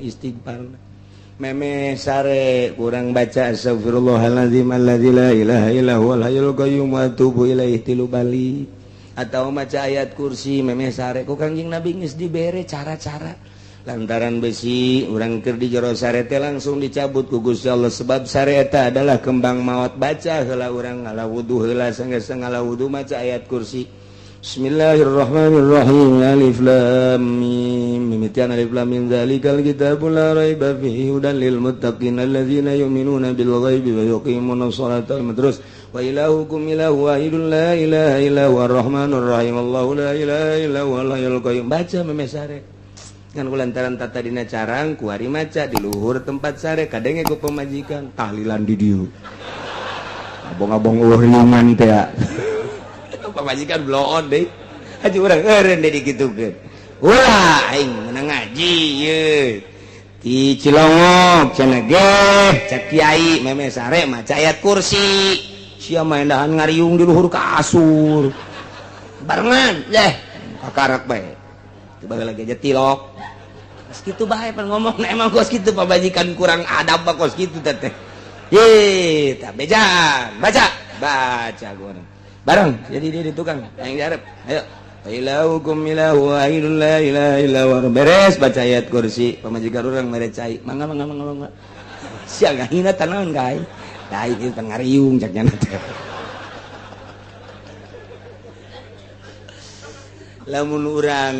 istighfar meme sare kurang baca astagfirullahaladzim alladzi la ilaha illa huwal hayyul qayyum wa atubu ilaihi tilu bali atau maca ayat kursi meme sare ku Kangjeng Nabi geus dibere cara-cara lantaran besi urang keur di jero sare teh langsung dicabut ku Gusti Allah sebab sare eta adalah kembang maot baca heula urang ngala wudu heula sanggeus ngala wudu maca ayat kursi Bismillahirrahmanirrahim alif lam mim mimitian alif lam mim dzalikal kitabul la raiba fihi hudan lil muttaqin alladzina yu'minuna bil ghaibi wa yuqimunas sholata terus wa ilahukum ilahu wahidun la ilaha illa huwar rahmanur rahim Allahu la ilaha illa huwal hayyul qayyum baca meme sare ngan kulantaran tata dina carang kuari maca di luhur tempat sare kadenge ku pemajikan tahlilan di dieu abong-abong uringan teh pemajikan bloon deh haji urang eureun deh dikitukeun ulah aing meunang ngaji ye di Cilongok cenah ge cek kiai meme sare maca ayat kursi sia main dahan ngariung di luhur kasur barengan kakarak bae tiba lagi aja tilok kos kitu bae pan ngomong emang kos kitu pamajikan kurang adab kos kitu teh ye tah bejaan baca gua bareng jadi dia tukang yang diarep ayo ilahukum ilahu wahidun la ilaha illa huwa beres baca ayat kursi pamajikan urang mere cai mangga sia ngahina tanaon gae da ieu pan ngariung cak nya teh lamun urang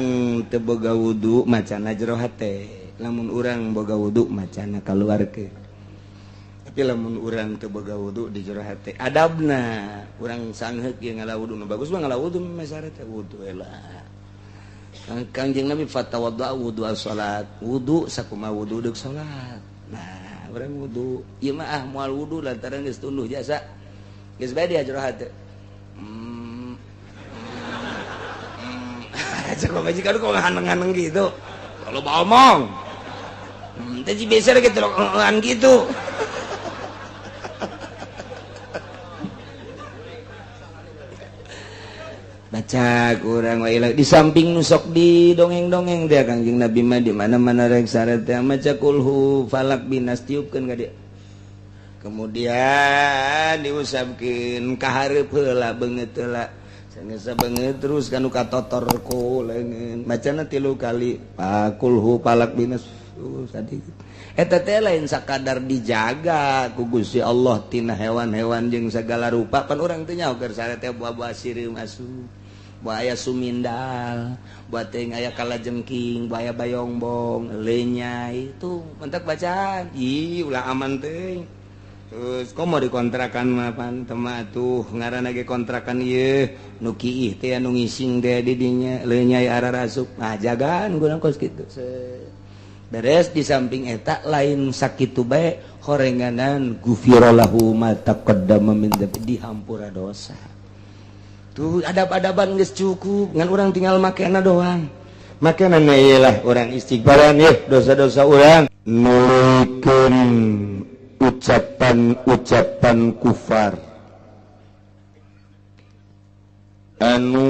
teu boga wudu macana jero hate lamun urang boga wudu macana kaluarkeun tapi lamun urang teu boga wudu di jero hate adabna urang sangheuk ye ngala wudu nu bagus mah ngala wudu mah sare teh wudu heula Kangjeng Nabi fatawadda wudu as-salat wudu sakumaha wudu deuk salat nah urang wudu ieu mah moal wudu lantaran geus tunduh jasa geus bae di jero hate cek majikan kok nganeng-nganeng gitu kalau mau omong tadi biasa gitu kan gitu baca kurang wailah di samping nusok di dongeng-dongeng dia Kangjeng Nabi mah di mana-mana rek sare teh maca kulhu falak binas tiupkeun ka dia kemudian diusapkeun ka hareup heula beungeut heula sanggeus beungeut terus kanu katotor ku leungeun macana 3 kali kulhu falak binas tadi eta teh lain sakadar dijaga ku Gusti Allah tina hewan-hewan jeung sagala rupa pan urang teh nyaho keur sare teh buah-buah sireum asup buah aya sumindal buah teh aya kalajengking buah aya bayongbong lenyai itu mentek bacaan ulah aman teh terus komo dikontrakan mah pan tema atuh ngaranna ge kontrakan ieu nu kiih teh anu ngising teh di dinya lenyai ararasup nah jagaan guna kos kitu beres di samping eta lain sakitu bae horenganan gufirallahu ma taqaddama min dzambi dihampura dosa tuh adab-adaban geus cukup ngan urang tinggal makena doang makena iyalah urang istighfaran ye dosa-dosa urang nulikeun ucapan kufar anu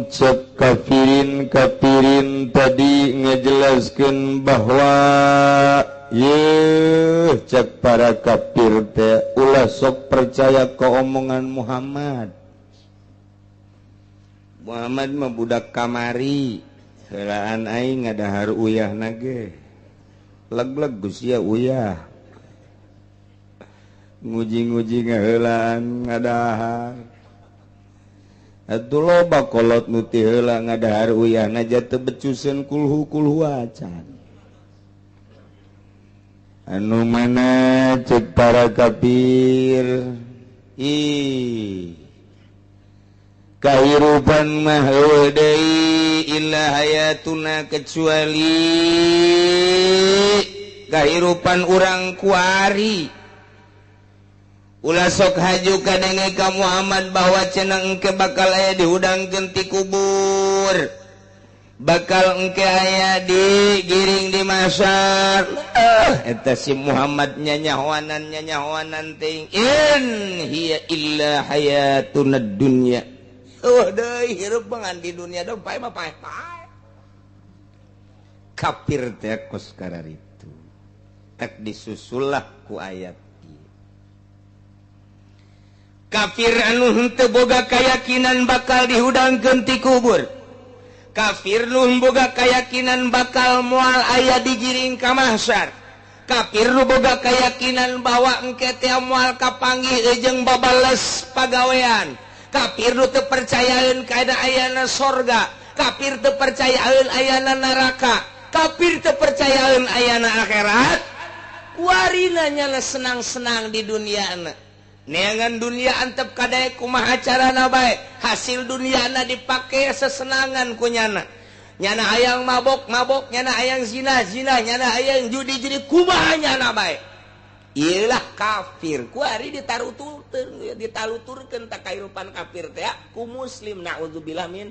cek kafirin tadi ngejelaskeun bahwa ye cek para kafir teh ulah sok percaya ke omongan Muhammad mah budak kamari heulaan aing ngadahar uyahna ge leg-leg geus sia uyah nguji-nguji ngaheulaan ngadahar atuh loba kolot nu ti heula ngadahar uyahna jatuh becuseun kulhu acan anu mana cek para kafir kahirupan mah heueuh deui illa hayatuna kecuali kahirupan urang kuari ulah sok haju kadenge ka Muhammad bahwa cenah engke bakal aya dihudangkeun ti kubur bakal engke aya digiring di mahsyar eta si Muhammad nyanyahoanan teh in hiya illa hayatuna dunya deui hirup bangan di dunia dong pae mah pae kafir teh kos kararitu tak disusullah ku ayat ieu. Kafir anu henteu boga kayakinan bakal dihudangkeun ti kubur, kafir nu boga kayakinan bakal moal aya digiring ka mahsyar, kafir nu boga kayakinan bahwa engke teh moal kapanggih jeung babales pagawean, kafir nu teu percayaeun kana ayana sorga, kafir teu percayaeun ayana neraka, kafir teu percayaeun ayana akhirat, warina nyana senang-senang di duniana. Neangan dunia antep kadaya kumaha carana bae, hasil duniana dipake sesenangan ku nyana. Nyana hayang mabok, nyana hayang zina, nyana hayang judi, kumaha nyana bae. Iyalah kafir. Ku ari ditaluturkeun tak kahirupan kafir teh ku muslim, naudzubillah min.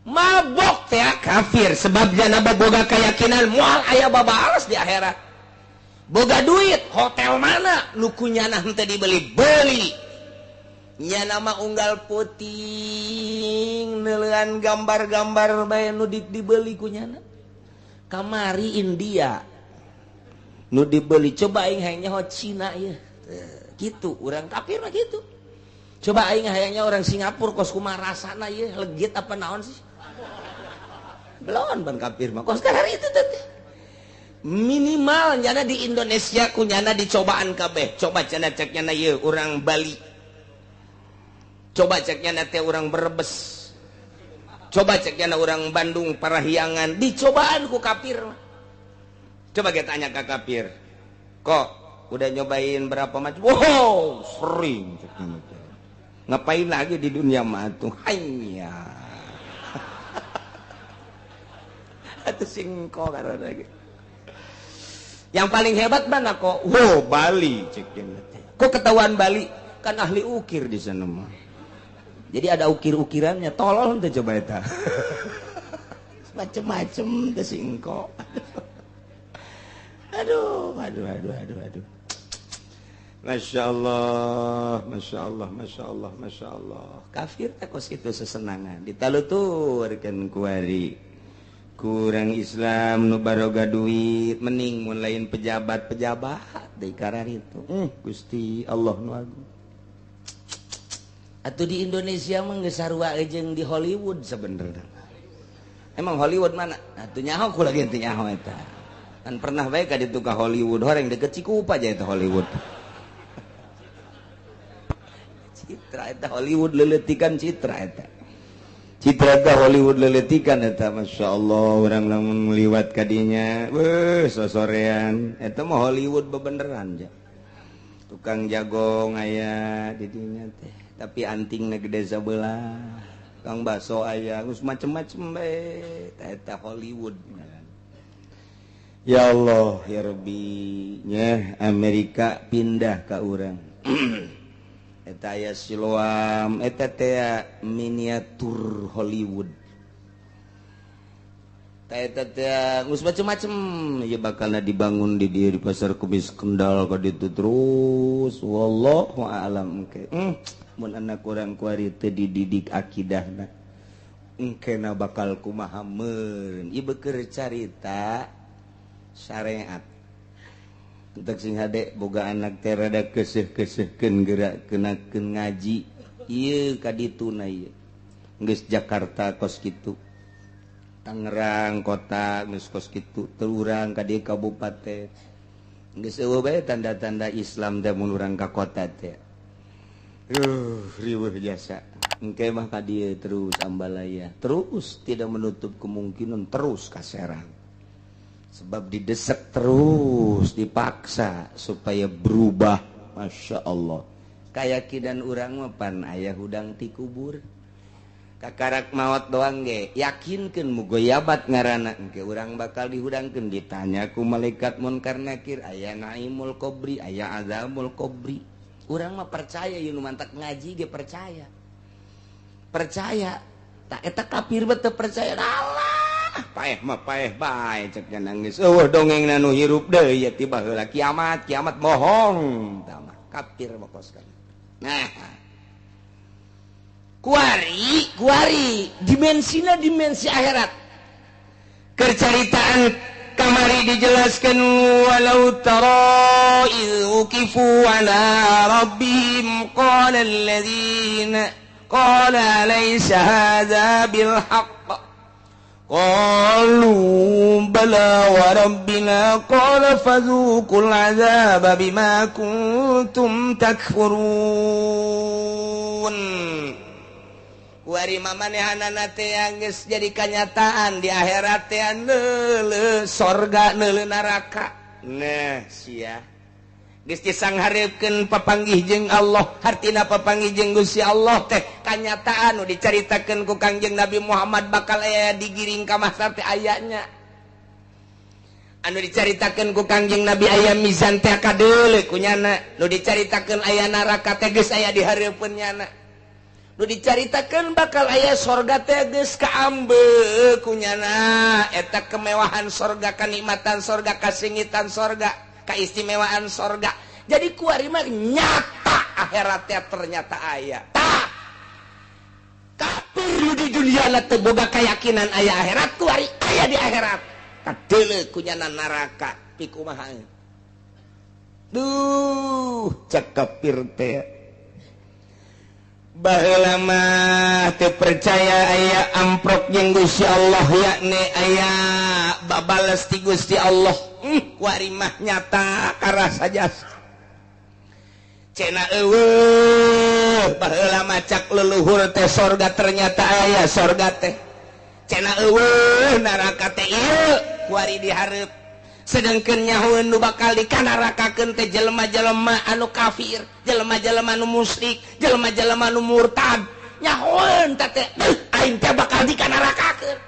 Mabok teh kafir sebab jana boga keyakinan moal aya babales di akhirat. Boga duit, hotel mana nuku nyana henteu dibeli-beli. Nyana mah unggal puting neulean gambar-gambar bae nu dibeli ku nyana. Kamari India nu dibeli, coba aing hayang nyaho Cina ieu. Kitu urang kafir mah kitu. Coba aing hayang nyaho orang Singapura kos kumaha rasana ieu, legit apa naon sih? Belon ban kafir mah kos karari itu teh. Minimal nyana di Indonesia kunyana dicobaan kabeh. Coba cenah cek nyana ieu urang Bali, coba cek nyana teh urang Brebes, coba cek nyana urang Bandung Parahyangan, dicobaan ku kafir. Coba kita tanya ke kafir, kok udah nyobain berapa macam? Wow, sering. Ngapain lagi di dunia mah tuh? Hanya atuh singko karena lagi. Yang paling hebat mana kok? Wow, Bali cek. Kok ketahuan Bali? Kan ahli ukir di sana mah. Jadi ada ukir-ukirannya. Tolol teh coba eta. Macem-macem teh singko. Aduh. Masya Allah. Kafir teh kos kitu sesenangan. Ditaluturkeun ku ari. Kurang Islam nu baroga duit mending mun lain pejabat di karar itu. Gusti Allah nu agung. Atuh di Indonesia mah geus sarua jeung di Hollywood sebenarnya. Emang Hollywood mana? Atuh nyaho ku lagi teu nyaho eta. Kan pernah bae ka ditu ka Hollywood, horeng deket Cikupa aja eta Hollywood. Citra eta Hollywood leuletikan citra eta. Citra ka Hollywood leletikan eta, Masya Allah, orang lamun meliwat kadinya, sosorean, eta mah Hollywood bebeneran ja. Tukang jagong aya di dinya teh, tapi antingna gede sabelah, tukang baso aya, geus macem-macem bae, eta Hollywood. Ya Allah, ya Rabbi, nya Amerika pindah ka urang. Eta aya Siloam, eta teh miniatur Hollywood. Eta teh geus macem-macem ieu bakalna dibangun di dieu di Pasar Kemis Kendal ka ditu terus. Wallahu a'lam engke. Mun anak urang kuari teu dididik akidahna, engkena bakal kumaha meureun. Ieu beukeur carita syariat. Entek sing hade boga anak teh rada keuseuh-keuseuhkeun gerak kenakeun ngaji. Ieu ka dituna ieu. Geus Jakarta kos kitu. Tangerang kota geus kos kitu. Teu urang ka dieu kabupaten. Geus eueuh bae tanda-tanda Islam teh mun urang ka kota teh. Riweuh jasa. Engke mah ka dieu terus ambalaya. Terus tidak menutup kemungkinan terus ka Serang. Sebab didesak terus, dipaksa supaya berubah. Masya Allah. Kayakinan urang mah pan aya hudang ti kubur. Kakarak maot doang ge, yakinkeun mugoyabat ngaranna engke urang bakal dihudangkeun, ditanya ku malaikat munkar nakir, aya naimul qabri, aya azabul qabri. Urang mah percaya ieu nu mantak ngaji ge percaya. Percaya. Tak eta kafir teu percaya. Allah paeh mah paeh bae cek nangis. Eueuh dongengna nu hirup deui ya tiba heula kiamat bohong tah mah kafir mah koskan. Nah. Kuari dimensina dimensi akhirat. Kercaritaan kamari dijelaskan walau tara idh uqifu ala rabbihim qala alladhina qala laysa hadha bil haqq qalu bala wa rabbina qala fadhuqul adzaba bima kuntum takfurun. Wari mamanehanana teh geus jadi kanyataan di akhirat teh neuleuh sorga neuleuh neraka. Nah sia geus disanghareukeun papanggih jeung Allah, hartina papanggih jeung Gusti Allah teh kanyataan nu dicaritakeun ku Kangjeng Nabi Muhammad bakal aya digiring ka mahsyar teh ayanya. Anu dicaritakeun ku Kangjeng Nabi aya mizan teh kadeuleu kunyana, nu dicaritakeun aya neraka teh geus aya di hareupeun nyana. Nu dicaritakeun bakal aya sorga teh geus kaambe kunyana, eta kemewahan sorga, kanikmatan sorga, kasingitan sorga, kaistimewaan sorga. Jadi kuari mah nyata akhirat teh ternyata aya. Tah. Kafir di dunia teh boga keyakinan aya akhirat, kuari aya di akhirat. Kadeuleu kunyana neraka pikumaha. Duh, cek kafir teh. Baheula mah teu percaya aya amprok jeung Gusti Allah, yakni aya babales ti Gusti Allah. Kuari mah nyata karasa jasa. Cenah eueuh baheula mah cak leluhur teh sorga ternyata aya sorga teh. Cenah eueuh neraka teh ieu kuari dihareup. Sedengkeun nyahoeun nu bakal dikanarakakeun teh jelema-jelema anu kafir, jelema-jelema anu musyrik, jelema-jelema anu murtad. Nyahoeun teh aing teh bakal dikanarakakeun.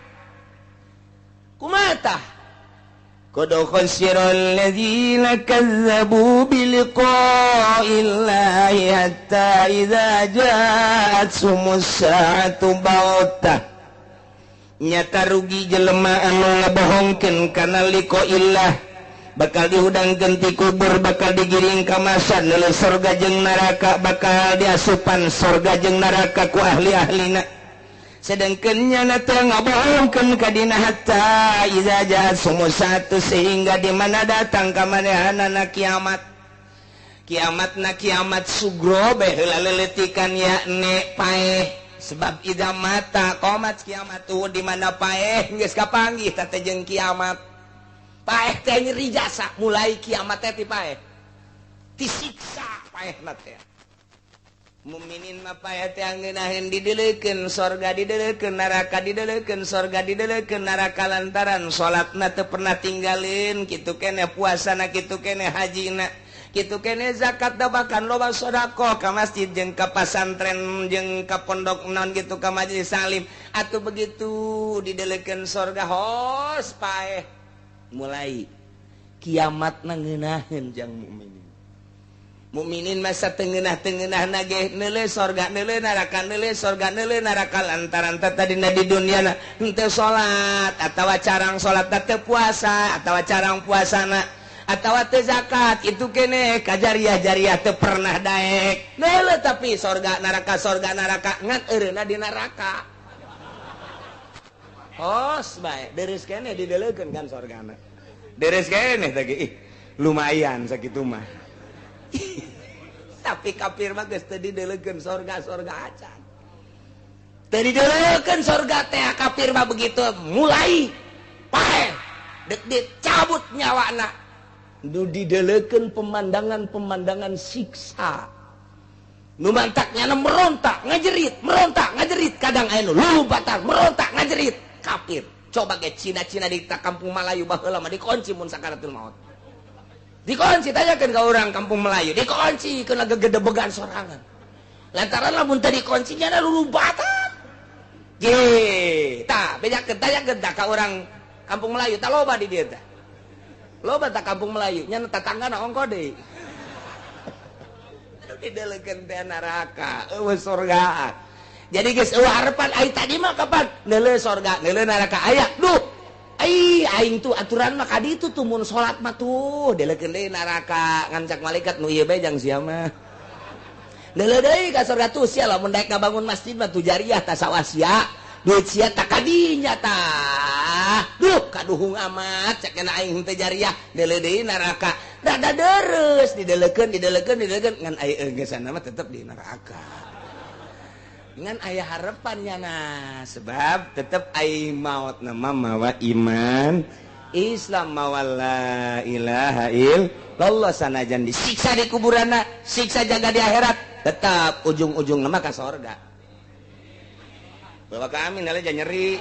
Kumaha tah? Qad khasiral ladzina kazzabu biliqa'illahi hatta idza ja'atsumus sa'atu bautah. Nyata rugi jelema anu ngabohongkeun kana liqa'illah, bakal dihudangkeun ti kubur, bakal digiring ka mahsyar neuleuh surga jeung neraka, bakal diasupan surga jeung neraka ku ahli-ahlina. Sedengkeun nyana teh ngabohongkeun ka dina hatta iza jaa sumusatu, sehingga di mana datang ka manehanana kiamat. Kiamatna kiamat sugro bae heula leuletikan yakni paeh. Sebab idza mata qomat kiamatu, di mana paeh geus kapanggih teh jeung kiamat. Paeh teh nyeri jasa, mulai kiamat teh ti paeh. Disiksa paehna teh. Mukminin mah paeh teh ngeunaheun dideuleukeun sorga, dideuleukeun neraka, dideuleukeun sorga, dideuleukeun neraka lantaran salatna teu pernah tinggalin, kitu keneh puasana, kitu keneh hajina. Kitu kene zakat da bahkan loba sedekah ka masjid jeung ka pasantren jeung ka pondok naon gitu ka majelis salim. Atuh begitu dideuleukeun sorga hos paeh. Mulai kiamatna ngeunaheun jang mukminin. Mukminin masa tengeunah-tengeunahna ge neuleuh sorga, neuleuh neraka, neuleuh sorga, neuleuh neraka lantaran tadina di dunyana henteu salat atawa carang salat teu puasa atawa carang puasana atawa teu zakat, itu kene kajariah-jariah teu pernah daek. Neuleuh tapi sorga neraka ngan eureuna di neraka. Hos bae, deres kene dideuleukeun kan sorgana. Deres kene teh ge lumayan sakitu mah. Tapi kafir mah geus teu dideuleukeun sorga acan. Teu dideuleukeun sorga teh kafir mah begitu mulai paeh dek dicabut nyawana. Nu dideuleukeun pemandangan siksa. Nu mantaknya merontak, ngajerit, kadang aya nu lulumpatan, merontak, ngajerit, kafir. Coba ge Cina-Cina di kampung Melayu baheula mah dikunci mun sakaratul maut. Dikunci tanyakeun ka urang kampung Melayu, dikunci keun gedebegan sorangan. Lantaran lamun teu dikunci nya lulumpatan. Ge, tah bejakeun tanyakeun ka urang kampung Melayu, tah loba di dieu teh. Loba tak kampung Melayu nya tatanggana ongko deui. Dideuleukeun teh neraka, eueuh sorga. Jadi geus eueuh harepan ai tadi mah kapan? Neuleuh sorga, neuleuh neraka aya. Duh. Ai aing tuh aturan mah ka ditu tuh mun salat mah tuh deuleukeun deui neraka ngan cak malaikat nu ieu bae jang sia mah. Neuleuh deui ka sorga tuh sia lamun daek ngabangun masjid mah tuh jariah ta sawasia. Duit sia tak kadinya tah. duh kaduhung amat cek kena aing teh jariah deuleu deui neraka rada deres didelekeun ngan aya geus sana mah tetep di neraka ngan aya harapannya nah sebab tetep ai maut nama mawa iman Islam mawa la ilaha illallah sanajan disiksa di kuburanna siksa jaga di akhirat tetap ujung-ujung nama ka sorga bawa kami nala nyeri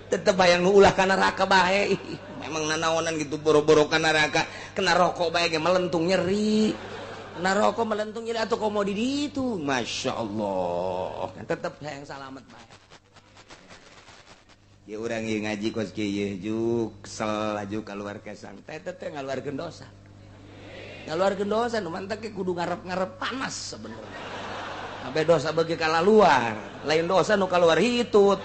tetep bayang ulah ka neraka bae memang nanaonan gitu boro-boro ka neraka kena rokok bae ge melentung nyeri kena rokok melentung nyeri atau komo di ditu Masya Allah kan tetep hayang salamet bae ya urang ieu ngaji kos kieu juk kesel aju kaluar kesang teh ngaluarkeun dosa nu mantep ke kudu ngarep-ngarep panas sebenarnya sampai dosa bagi kalaluar lain dosa nu kaluar hitut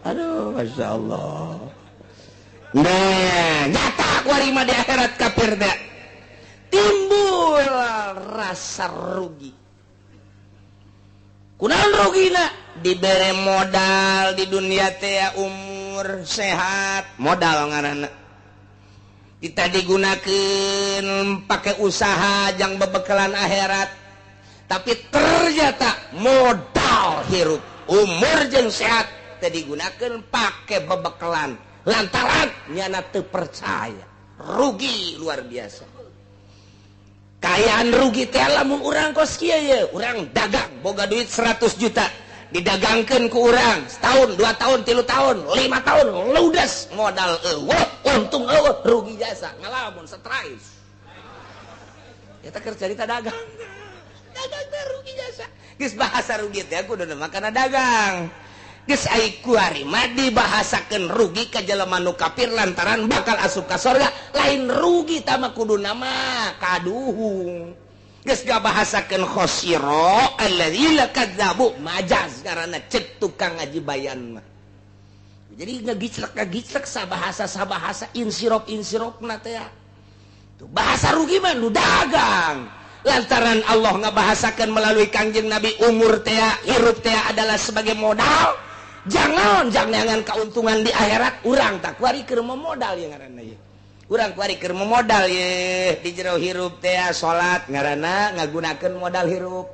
aduh Masya Allah nah nyata kuarima di akhirat kafir dah timbul rasa rugi kunaon rugina dibere modal di dunia teh umur sehat modal ngaranna kita digunakeun pakai usaha jang bebekalan akhirat tapi ternyata modal hirup umur jeung sehat teh digunakeun pakai bebekalan lantaran nyana teu percaya rugi luar biasa kayaan rugi teh lamun urang kos kieu ye urang dagang boga duit 100 juta didagangkeun ku urang setahun 2 tahun 3 tahun 5 tahun ludes modal eueuh untung eueuh rugi jasa ngalamun stres eta keur carita dagang teh rugi jasa geus bahasa rugi teh kudu makana dagang geus ai kuari mah dibahasakeun rugi ka jelema nu kafir lantaran bakal asup ka sorga lain rugi tama kudu nama kaduhung geus gabahasakeun khosira alladzina kadzabu majaz karana cek tukang ngaji bayan mah jadi ngagiclek sabahasa insirop-insiropna teh tuh bahasa rugi mah nu dagang lantaran Allah ngabahasakeun melalui Kangjeng Nabi umur teh hirup teh adalah sebagai modal jangan keuntungan di akhirat urang tak kuari keur modal ya ngaranna ye urang kuari keur modal ye di jero hirup teh salat ngaranna ngagunakeun modal hirup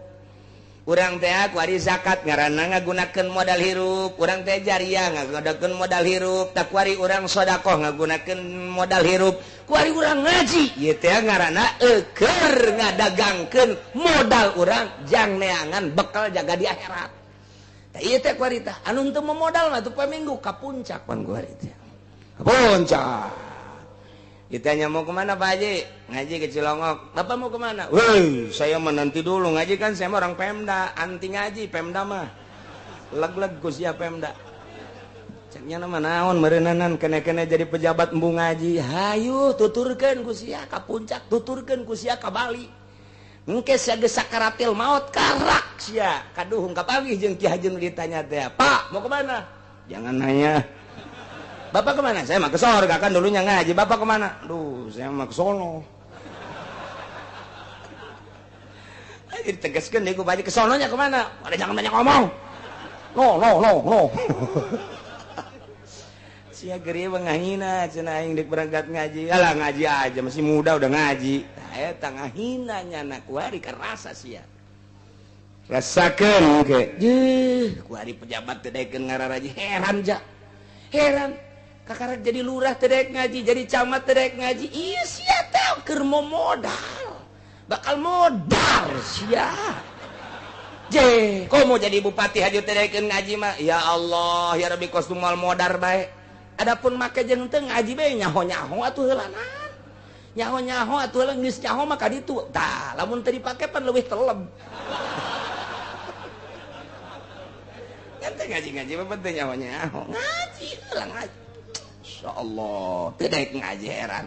urang teh kuari zakat ngaranna ngagunakeun modal hirup urang teh jariah ngagunakeun modal hirup tak kuari urang sedekah ngagunakeun modal hirup kuari urang ngaji ieu teh ngaranna keur ngadagangkeun modal urang jang neangan bekal jaga di akhirat. Iya teh kuarita, anu teu memodal mah tuh paminggu ka puncak pan kuarita. Ka puncak. Ditanya mau kemana Pak Haji? Ngaji ke Cilongok. Bapak mau kemana? Woi, saya menanti dulu ngaji kan saya orang Pemda, anti ngaji Pemda mah. Leg-leg ku sia Pemda. Ceknya nama naon meureuneunan kene-kene jadi pejabat embu ngaji. Hayu tuturkeun ku sia ka puncak, tuturkeun ku sia ka Bali. Engke sia geus sakaratil maut karak sia kaduhung kapanggih jeung Ki Haji ditanya teh Pak mau kemana jangan nanya Bapak kemana saya mah ke sorga kan dulunya ngaji Bapak kemana duh saya mah ke sono ditegaskeun deui ku Pak Haji ke sononya kemana ada jangan banyak ngomong no sia geureum ngahina cenah aing dek berangkat ngaji alah ngaji aja masih muda udah ngaji eta ngahina nyana kuari karasa sia rasakeun ge kuari pejabat teh daekeun ngararaji heran kakarek jadi lurah teh daek ngaji jadi camat teh daek ngaji ieu sia teh keur modal bakal modal sia komo jadi bupati haju teh daekeun ngaji mah ya Allah ya Rabbi kos tumal modar bae adapun make jeung teu ngaji bae nyaho-nyaho atuh heulanan nyaho-nyaho atuh heula geus nyaho mah ka ditu tah lamun teu dipake pan leuwih teleb kan teh ngaji-ngaji mah penting nyaho-nyaho ngaji heula ngaji insyaallah teu daek ngaji heran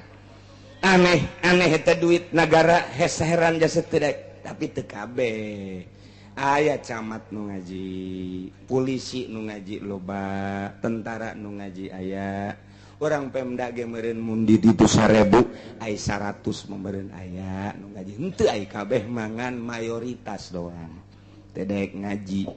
aneh eta duit nagara heran jasa teu daek tapi teu kabeh aya camat nu ngaji polisi nu ngaji loba tentara nu ngaji aya orang Pemda ge meureun mundi di 1000 ai 100 memberen aya nu ngaji henteu ai kabeh mangan mayoritas doang teh daek ngaji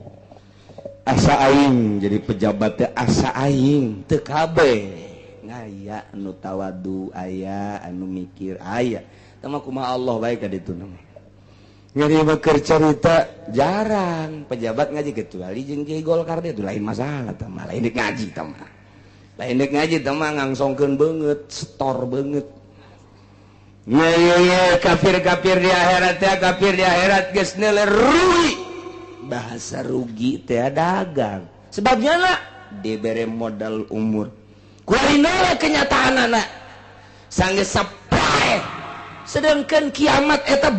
asa aing jadi pejabat teh asa aing teu kabeh ngaya anu tawadu aya anu mikir aya tah mah kumaha Allah bae ka ditu mah nyari beker cerita jarang pejabat ngaji kecuali jeung Kiai Golkar itu lain masalah tah mah lain ngaji tah mah lain ngaji tah mah ngangsongkeun beungeut setor beungeut nya kafir-kafir di akhirat teh kafir di akhirat geus neuler rugi bahasa rugi teh dagang sebabnya na dibere modal umur kuarina kenyataanana sanggeus sapae sedangkan kiamat eta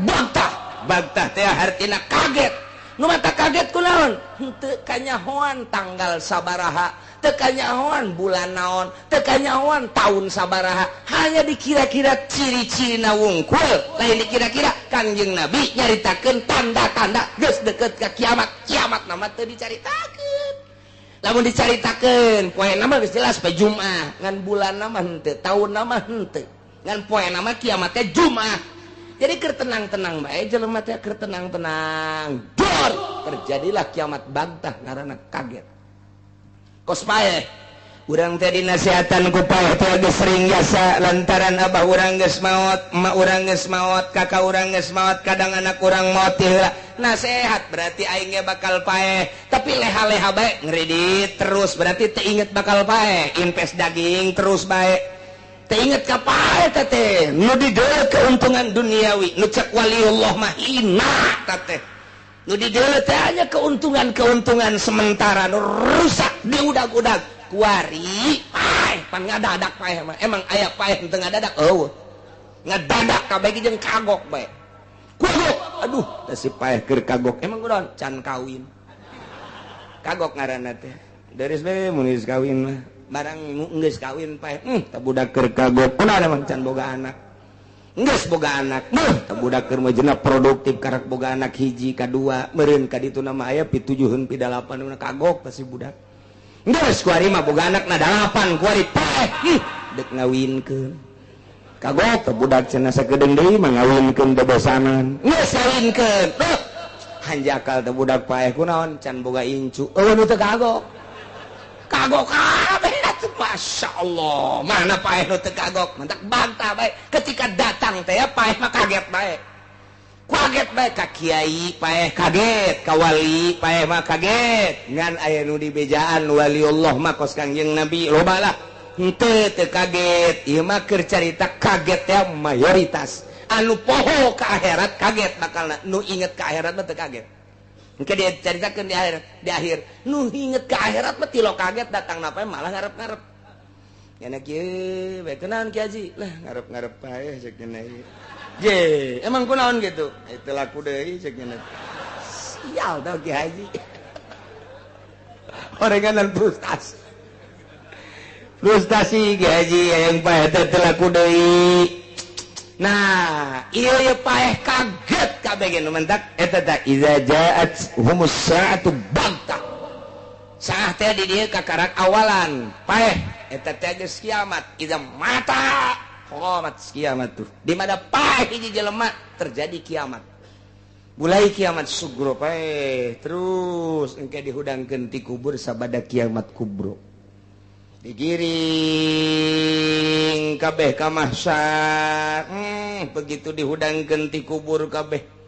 bagtah teh hartina kaget nu mata kaget kunaon henteu kanyahoan tanggal sabaraha teu kanyahoan bulan naon teu kanyahoan taun sabaraha hanya dikira-kira ciri-cirina wungkul lain dikira-kira Kangjeng Nabi nyaritakeun tanda-tanda geus deukeut ka kiamat nama teu dicaritakeun lamun dicaritakeun poena mah geus jelas poe Jumaah ngan bulan mah henteu taun mah henteu ngan poena mah kiamat teh Jumaah jadi keur tenang-tenang bae jelema teh keur tenang-tenang dor terjadilah kiamat bagtah ngaranna kaget kos paeh urang teh dinasihatan ku paeh teh geus sering jasa lantaran abah urang geus maot emak urang geus maot kakak urang geus maot kadang anak urang maot heula nasihat berarti aing ge bakal paeh tapi leha-leha bae ngredit terus berarti teu inget bakal paeh invest daging terus bae inget ka pae teh nu dideul keuntungan duniawi nu cek waliullah mah hina teh nu dideul teh hanya keuntungan sementara nu rusak diudag-udag kuari pae pan ngadadak pae mah emang aya pae teu ngadadak eueuh ngadadak kabeh jeung kagok bae kagok aduh da si pae keur kagok emang kunaon can kawin kagok ngaranna teh deres bae mun geus kawin mah barang geus kawin paeh tah budak keur kagok kunaon emang can boga anak geus boga anak tah budak keur mah jeuna produktif karak boga anak hiji kadua meureun ka ditu mah aya pitujuheun pidalapan kagok tah si budak geus kuari mah boga anak na 8 kuari paeh deuk ngawinkeun kagok tah budak cenah sakedeung deui mah ngawinkeun bobosanan geus ngawinkeun hanjakal tah budak paeh kunaon can boga incu eueuh nu teu kagok kabeh Masya Allah mana paeh nu teu kagok mentak bantah bae ketika datang teh paeh mah kaget bae ka kiai paeh kaget ka wali paeh mah kaget ngan aya nu dibejaan waliullah mah kos Kangjeng Nabi loba lah henteu teu kaget ieu mah keur carita kaget teh mayoritas anu poho ka akhirat kaget bakalna nu inget ka akhirat mah teu kaget engke dia caritakeun di akhir nu inget ka akhirat mah tilo kaget datang napa malah ngarep-ngarep nya kieu bae kenaon Ki Haji lah ngarep-ngarep paeh ceuk nya ye emang kunaon gitu itu laku deui ceuk nya sial tah Ki Haji orenganan frustasi Ki Haji yang paeh teh laku deui nah ieu paeh kaget kabeh ge nu mentak eta tah iza ja'at humus sa'atu baghtah saah teh di dieu kakarak awalan paeh eta teh geus kiamat iza mata qamat kiamat tuh di mana paeh hiji jelema terjadi kiamat mulai kiamat sugro paeh terus engke dihudangkeun ti kubur sabada kiamat kubro digiring kabeh ka mahsyar begitu dihudangkeun ti kubur kabeh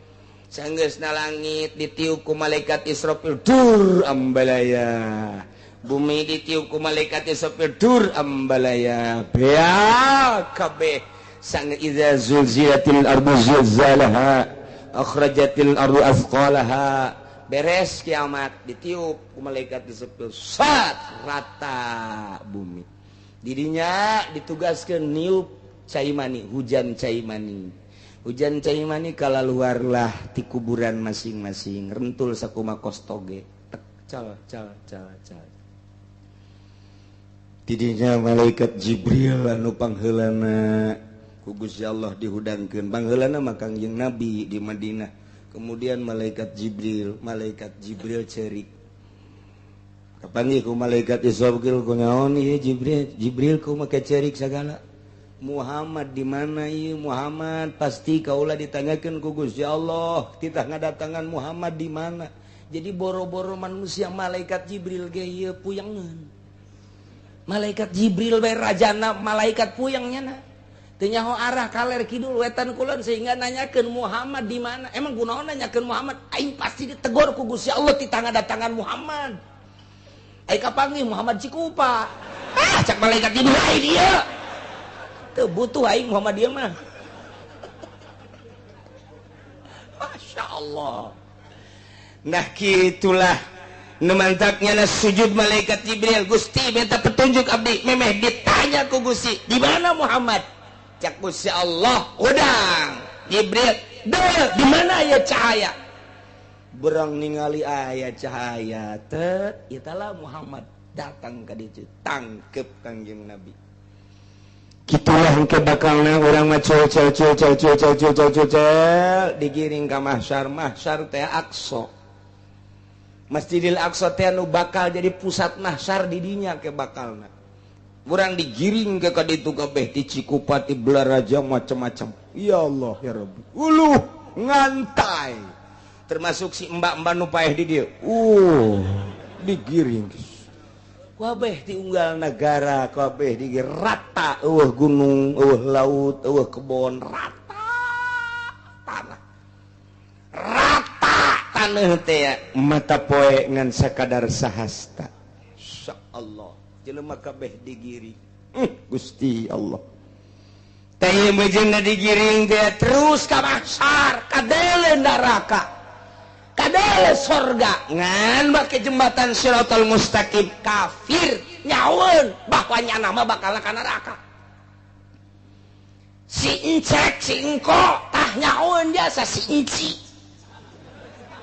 sanggeusna langit ditiup ku malaikat Israfil dur ambalaya bumi ditiup ku malaikat Israfil dur ambalaya bea kabeh sang iza zulzilatil ardu zilzalaha akhrajatil ardu athqalaha beres kiamat ditiup ku malaikat Israfil sat rata bumi didinya ditugaskeun niup cai mani hujan cai mani kalaluarlah ti kuburan masing-masing rentul sakuma kostoge cal didinya malaikat Jibril anu pangheulana ku Gusti Allah dihudangkeun pangheulana mah Kangjeng Nabi di Madinah kemudian malaikat Jibril cerik kapan ku malaikat Israfil ku naon ieu Jibril ku make cerik sagala Muhammad di mana ieu Muhammad pasti kaula ditanyakeun ku Gusti Allah titah ngadatangan Muhammad di mana jadi boro-boro manusia malaikat Jibril ge ieu puyangeun malaikat Jibril bae rajana malaikat puyangnya na teu nyaho arah kaler kidul wetan kulon sehingga nanyakeun Muhammad di mana emang kunaon nanyakeun Muhammad aing pasti ditegur ku Gusti Allah titah ngadatangan Muhammad aing kapanggih Muhammad Cikupa cak malaikat Jibril ai dia teu butuh aing Muhammad dia mah Masya Allah nah gitulah nu mantapnya na sujud malaikat Jibril Gusti minta petunjuk abdi memeh ditanya ku Gusti di mana Muhammad cak Gusti Allah udang Jibril deuh di mana aya cahaya berang ningali aya cahaya teu italah Muhammad datang ka dieu tangkep Kangjeng Nabi kitulah engke bakalna urang mah cul digiring ka mahsyar teh Aqsa Masjidil Aqsa teh anu bakal jadi pusat mahsyar di dinya ke bakalna urang digiring ke kaditu kabeh di Cikupa ti Blaraja macam-macam ya Allah ya Rabbi uluh ngantai termasuk si mbak-mbak nu paeh di dieu digiring kabeh di unggal negara kabeh di rata gunung laut kebon rata tanah teh mata poe ngan sakadar sahasta insyaallah jelema kabeh digiring Gusti Allah teh bejeunna digiring teh terus ka mahsyar kadele neraka kadele sorga ngan make jembatan Shiratal Mustaqim kafir nyaweun bahwa nyana mah bakal ka neraka si encek si engko tah nyaweun jasa si enci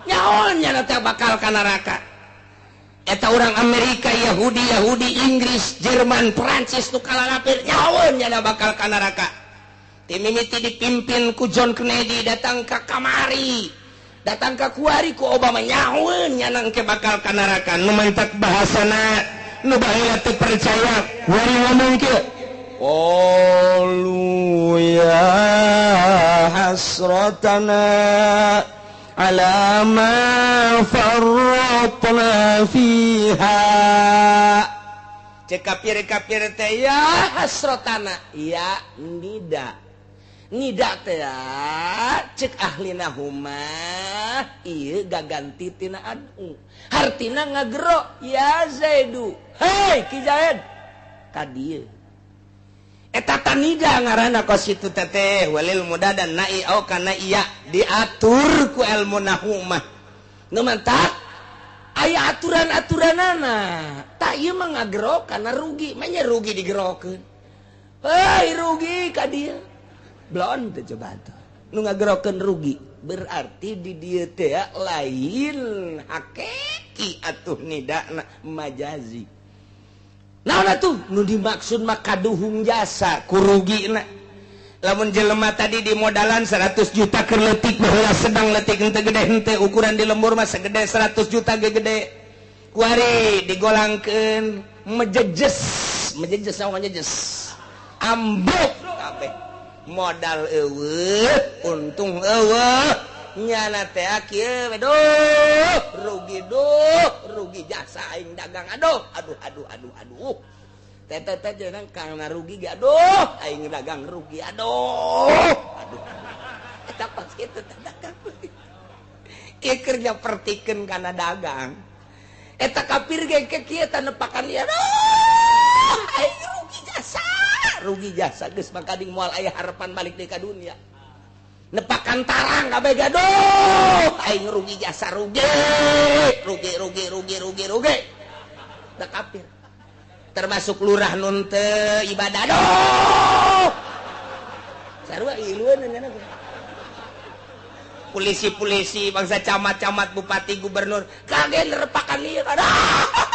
nyaon nyana teh bakal ka neraka eta urang Amerika Yahudi Inggris Jerman Perancis nu kalalapir nyaon nyana bakal ka neraka ti mimiti dipimpin ku John Kennedy datang ka kamari datang ka kuari ku Obama nyaon nyana engke bakal ka neraka nu mantak bahasana nu baheula teu percaya wari ngomong kieu qalu ya hasratana ala ma farratna fiha cek kafir teh ya hasratana ya nida teh cek ahlina humah ieu gaganti tina adu hartina ngagero ya Zaidu hei Ki Zaid ka dieu eta tanida ngaranna ka situ teteh walil muda dan nai au kana iya diatur ku ilmu nahwu mah nu mantap aya aturan-aturanana tak ieu mah ngagero kana rugi mah nya rugi digerokeun hei rugi ka dieu blon teh coba tuh nu ngagerokeun rugi berarti di dieu teh lain hakiki atuh nidana majazi naon tuh nu dimaksud mah kaduhung jasa kurugina lamun jelema tadi di modalan 100 juta keur leutik baheula sedang leutik henteu gede henteu ukuran di lembur mah segede 100 juta ge gede kuari digolangkeun mejejes sama mejejes ambok kabeh modal eueuh untung eueuh nyana teh kieu rugi jasa aing dagang aduh teh jangan karena rugi ge aduh aing dagang rugi aduh eta pas kitu teh dagang ieu kerja pertikeun kana dagang eta kafir ge kieu teh nepakan ieu aduh aing rugi jasa geus makading moal aya harapan balik deui ka dunia nepakan tarang kabeh gaduh aing rugi jasa rugi da kafir termasuk lurah nun teu ibadah aduh sarua ilueun nya polisi bangsa camat bupati gubernur kagek nerepakan ieu aduh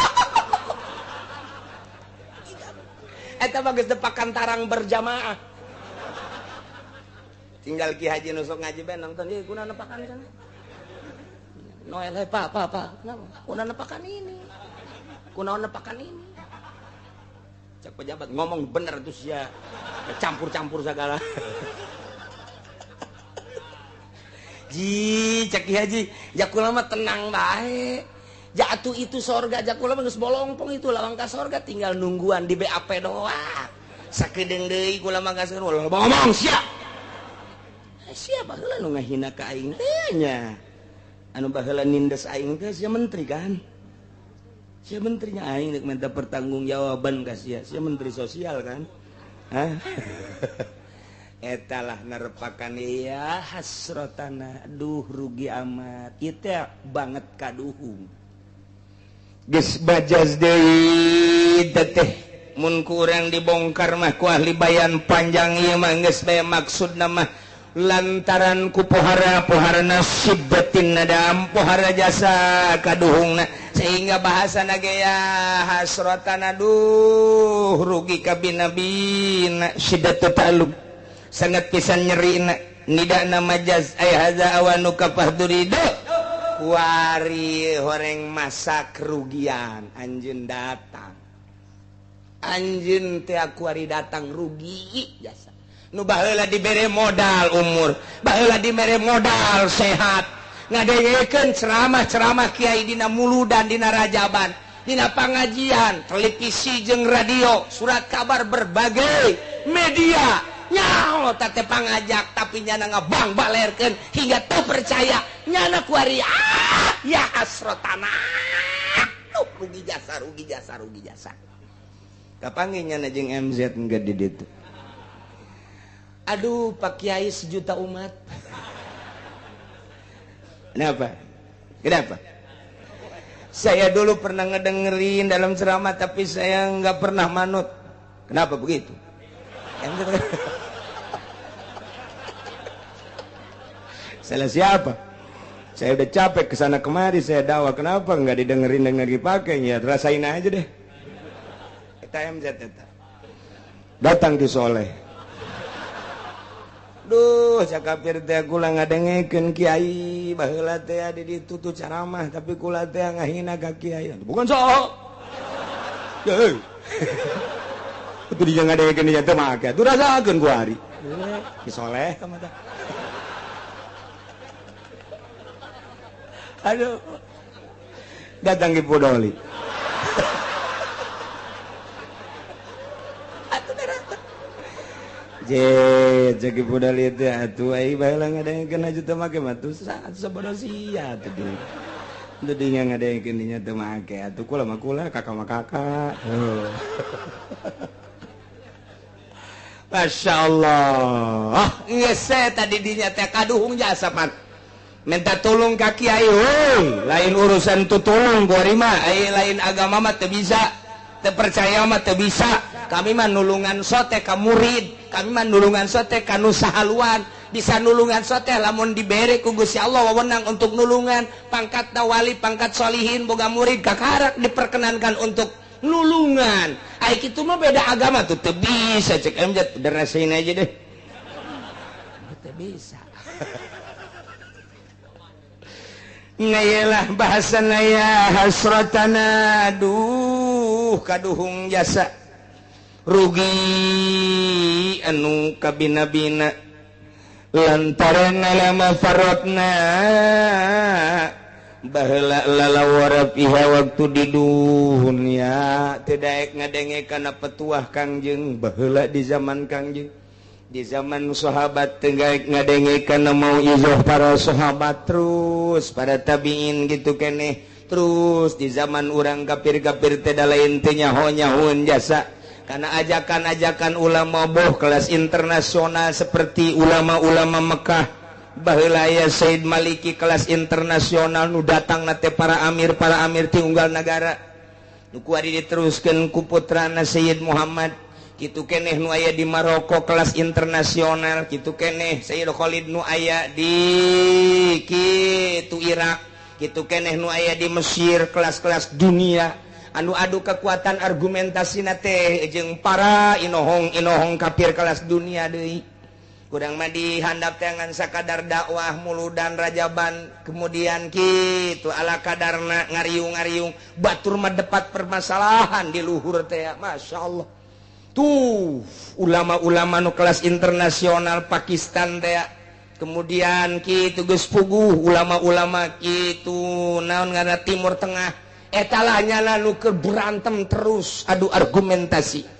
eta mah geus nepakan tarang berjamaah tinggal Ki Haji nusuk ngaji ben nonton ieu kuna nepakan sana Noel pa kenapa kuna nepakan ini kunaon nepakan ini cek pejabat ngomong bener tuh sia campur-campur segala ji cek haji jakula mah tenang bae jatuh itu sorga jakula mah geus bolongpong itu lawang ka sorga tinggal nungguan di BAP doang sakedeung deui kula mah geus ngomong sia sia baheula nu ngahina ka aing teh nya anu baheula nindes aing teh sia menteri kan sia menterinya aing nek minta pertanggungjawaban ka sia menteri sosial kan hah eta lah nerepakan ya hasratana aduh rugi amat ieu teh banget kaduhung geus bajaz deui teh mun kurang dibongkar mah ku ahli bayan panjang ieu mah geus bae maksudna mah lantaran ku pohara-poharana syiddatin nadam pohara jasa kaduhungna sehingga bahasana ge ya hasratana aduh rugi ka binabina syiddatut ta'alluq sangat pisan nyerina nidana majaz ay hadza awanu kafahdurido kuari horeng masa kerugian anjeun datang anjeun teh kuari datang rugi jasa nu baheula dibere modal umur baheula dibere modal sehat ngadengekeun ceramah-ceramah kiai dina muludan dina rajaban dina pangajian televisi jeung radio surat kabar berbagai media nyaho tate pangajak tapi nyana ngabang balerkeun hingga teu percaya nyana kuari ya hasratana rugi jasa kapange nyana jeung MZ engke di ditu aduh Pak Kiai sejuta umat kenapa saya dulu pernah ngedengerin dalam ceramah tapi saya nggak pernah manut kenapa begitu salah siapa saya udah capek kesana kemari saya dakwah kenapa nggak didengerin dipakai ya rasain aja deh kita MZ datang di Soleh duh sakapir teh kula ngadengekeun kiai baheula teh di ditu tuh ceramah tapi kula teh ngahina ka kiai bukan sok heuh itu dia ngadengekeun dia teh make atuh rasakeun ku ari ki Soleh ka mata aduh datang ke Podoli jadi Podoli teh atuh ai baheula ngadengekeun aja teu make mah tuh sabodo sia teh teu dinya ngadengekeun dinya teu make atuh kula mah kula kakak mah kakak Masya Allah geus tadi dinya teh kaduhung jasa pan minta tolong ka kiai lain urusan tutulung kuari mah lain agama mah teu bisa teu percaya mah teu bisa kami mah nulungan sote ka murid kami mah nulungan sote ka nu sahaluan bisa nulungan sote lamun dibere ku Gusti Allah wewenang untuk nulungan pangkat wali pangkat solihin boga murid kakarak diperkenankan untuk nulungan ai kitu mah beda agama tuh teu bisa cek MJ udah rasain aja deh teu bisa ngayalah bahasana ya hasratana duh kaduhung jasa rugi anu kabina-bina lantaran lama farotna baheula lalawara piha waktu di dunya teu daek ngadengekeun petuah Kangjeng baheula di zaman Kangjeng di zaman sahabat teu daek ngadengekeun mau izoh para sahabat terus para tabiin gitu keneh terus di zaman urang kafir-kafir teh da lain teu nyaho-nyahoeun jasa karena ajakan-ajakan ulama boh kelas internasional seperti ulama-ulama Mekah baheula aya Said Maliki kelas internasional nu datang nate para amir ti unggal negara nu kuari diteruskeun ku putrana Sayyid Muhammad kitu keneh nu aya di Maroko kelas internasional kitu keneh Sayyid Khalid nu aya di kitu Irak kitu keneh nu aya di Mesir kelas-kelas dunia anu adu kekuatan argumentasi teh jeung para inohong kafir kelas dunia deui kurang mah handap tangan sakadar dakwah muludan rajaban kemudian gitu ala kadarna ngariung-ngariung batur mah depat permasalahan di luhur teh Masya Allah tuh ulama-ulama nu kelas internasional Pakistan teh kemudian gitu geus puguh ulama-ulama gitu naon ngaranna Timur Tengah eta lah nyana nu keur berantem terus adu argumentasi.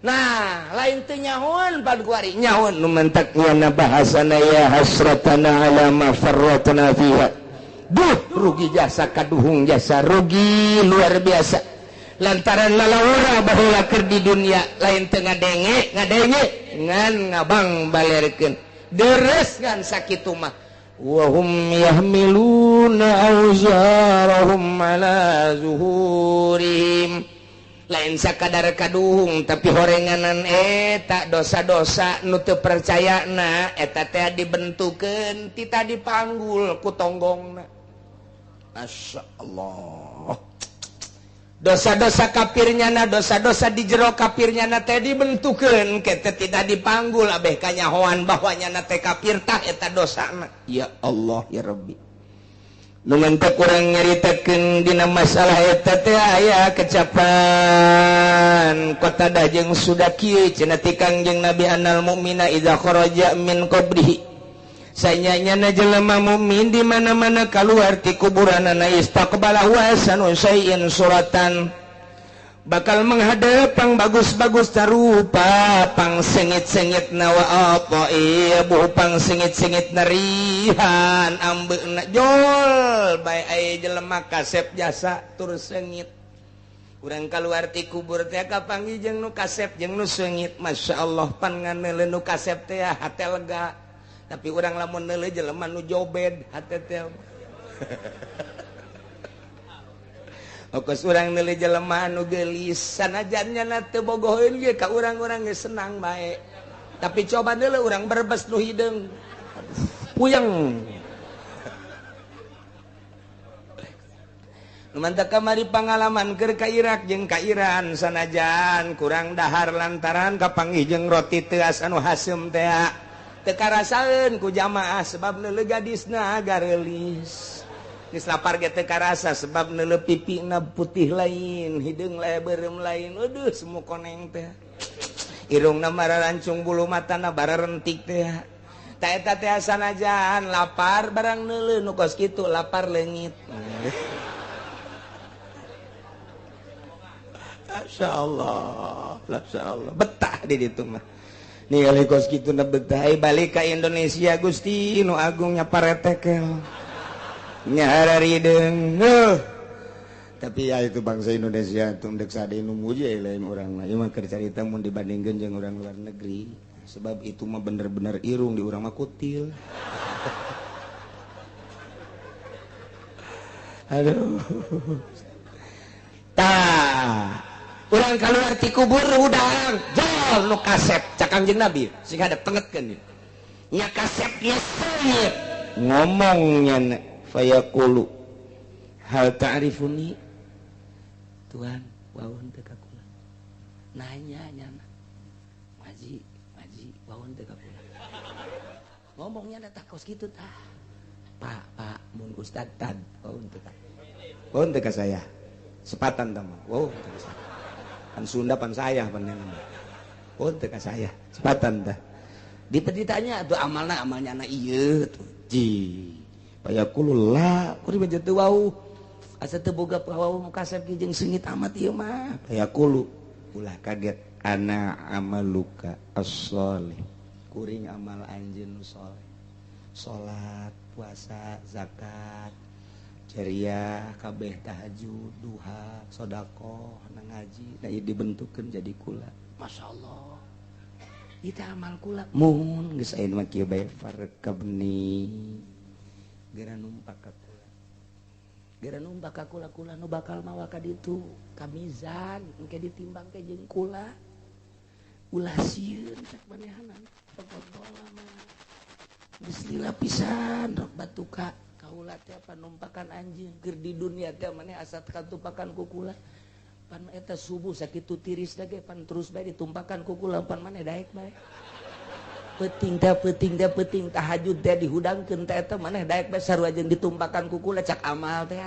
Nah, lain teu nyahoan pan kuari nyahoan nu mentak nyana bahasana ya hasratana ala ma farratna fiha. Duh, rugi jasa kaduhung jasa rugi luar biasa. Lantaran lalawara baheula keur di dunia lain teu ngadenge ngan ngabang balerkeun. Deres ngan sakitu mah. Wa hum yahmiluna awzarahum ala zuhurihim. Lain sakadar kaduhung tapi horenganan eta dosa-dosa nu teu percayana eta teh dibentukeun tita dipanggul ku tonggongna. Masya Allah. Dosa-dosa kafirnyana dosa-dosa di jero kafirnyana teh dibentukeun ke teh tidak dipanggul abeh kanyahoan bahwanya teh kafir tah eta dosana. Ya Allah ya Rabbi. Nu mentek kurang nyaritakeun dina masalah eta teh aya kecapan Qatadah jeung Sudaki cenah ti Kangjeng Nabi annal mu'mina idza kharaja min qabrihi sanyanyana jelema mukmin di mana-mana kaluar ti kuburanna istaqbala wasan syai'in suratan bakal menghadap pang bagus-bagus tarupa pang sengit-sengit nawa apa iya buh pang sengit-sengit narihan ambeuna jol bae aya jelema kasep jasa tur sengit urang kaluar ti kubur teh kapanggih jeung nu kasep jeung nu sengit masyaallah pan nganeuleuh nu kasep teh hate lega tapi urang lamun neuleuh jelema nu jobed hate teh Okos urang neuleuh jelema anu geulis sanajan nya teu bogoheun ge ka urang-urang geus senang bae. Tapi coba deuleu urang berbes nu hideung. Puyeng. Lumantak kamari pangalaman keur ka Irak jeung ka Iran sanajan kurang dahar lantaran kapanggih jeung roti teu anu hasem teh. Teu karasaeun ku jamaah sebab neuleuh gadisna gareulis. Geus lapar ge teu karasa sebab neuleuh pipina putih lain, hideung beureum lain. Aduh semu koneng teh. Irungna mararancung bulu matana bararentik teh. Ta eta teh sanajan lapar barang neuleuh nu kos kitu lapar leungit. Masyaallah, masyaallah. Betah di ditu mah. Ningali kos kitu na betah balik ka Indonesia Gusti nu agung nya paretekel. Nyahararideng tapi ya itu bangsa Indonesia itu dek sade nu muji lain urang mah ieu mah keur carita mun dibandingkeun jeung urang luar negeri sebab itu mah bener-bener irung di urang mah kutil. Aduh tah urang kaluar ti kubur udang jol nu kasep cak Kangjeng Nabi sing hadap tengetkeun nya kasep nya seungit ngomongnya fayaqulu hal ta'rifuni Tuhan waun teu ka kula nanya nyana maji waun teu ka kula ngomongnya da kos kitu tah pak mun ustad tad waun teu ka saya sepatan tah mah waun teu ka saya kan Sunda pan saya pan waun teu ka saya sepatan tah ditanya tuh amalna amalnya ieu tuh ji payaqulu la kudu mah teu wau asa teu boga wau nu kasep jeung seungit amat ieu mah payaqulu ulah kaget ana amaluka as-shalih kuring amal anjeun nu saleh salat puasa zakat ceria kabeh tahajud duha sedekah nang ngaji da ieu dibentukeun jadi kula masyaallah ita amal kula mun geus aya mah kieu bae farkabni gara numpak ka kula nu bakal mawa ka ditu ka mizan engke ditimbang ke jeung kula ulah sieun cak manehanan pegotol mah geus lila pisan rok batuka kaula teh panumpakan anjeun keur di dunia teh maneh asa katumpakan ku kula pan eta subuh sakitu tiris da ge pan terus bae ditumpakan ku kula pan maneh daek bae peting tahajud teh dihudangkeun teh eta maneh daek besar sarua jeung ditumpakan ku kula cak amal teh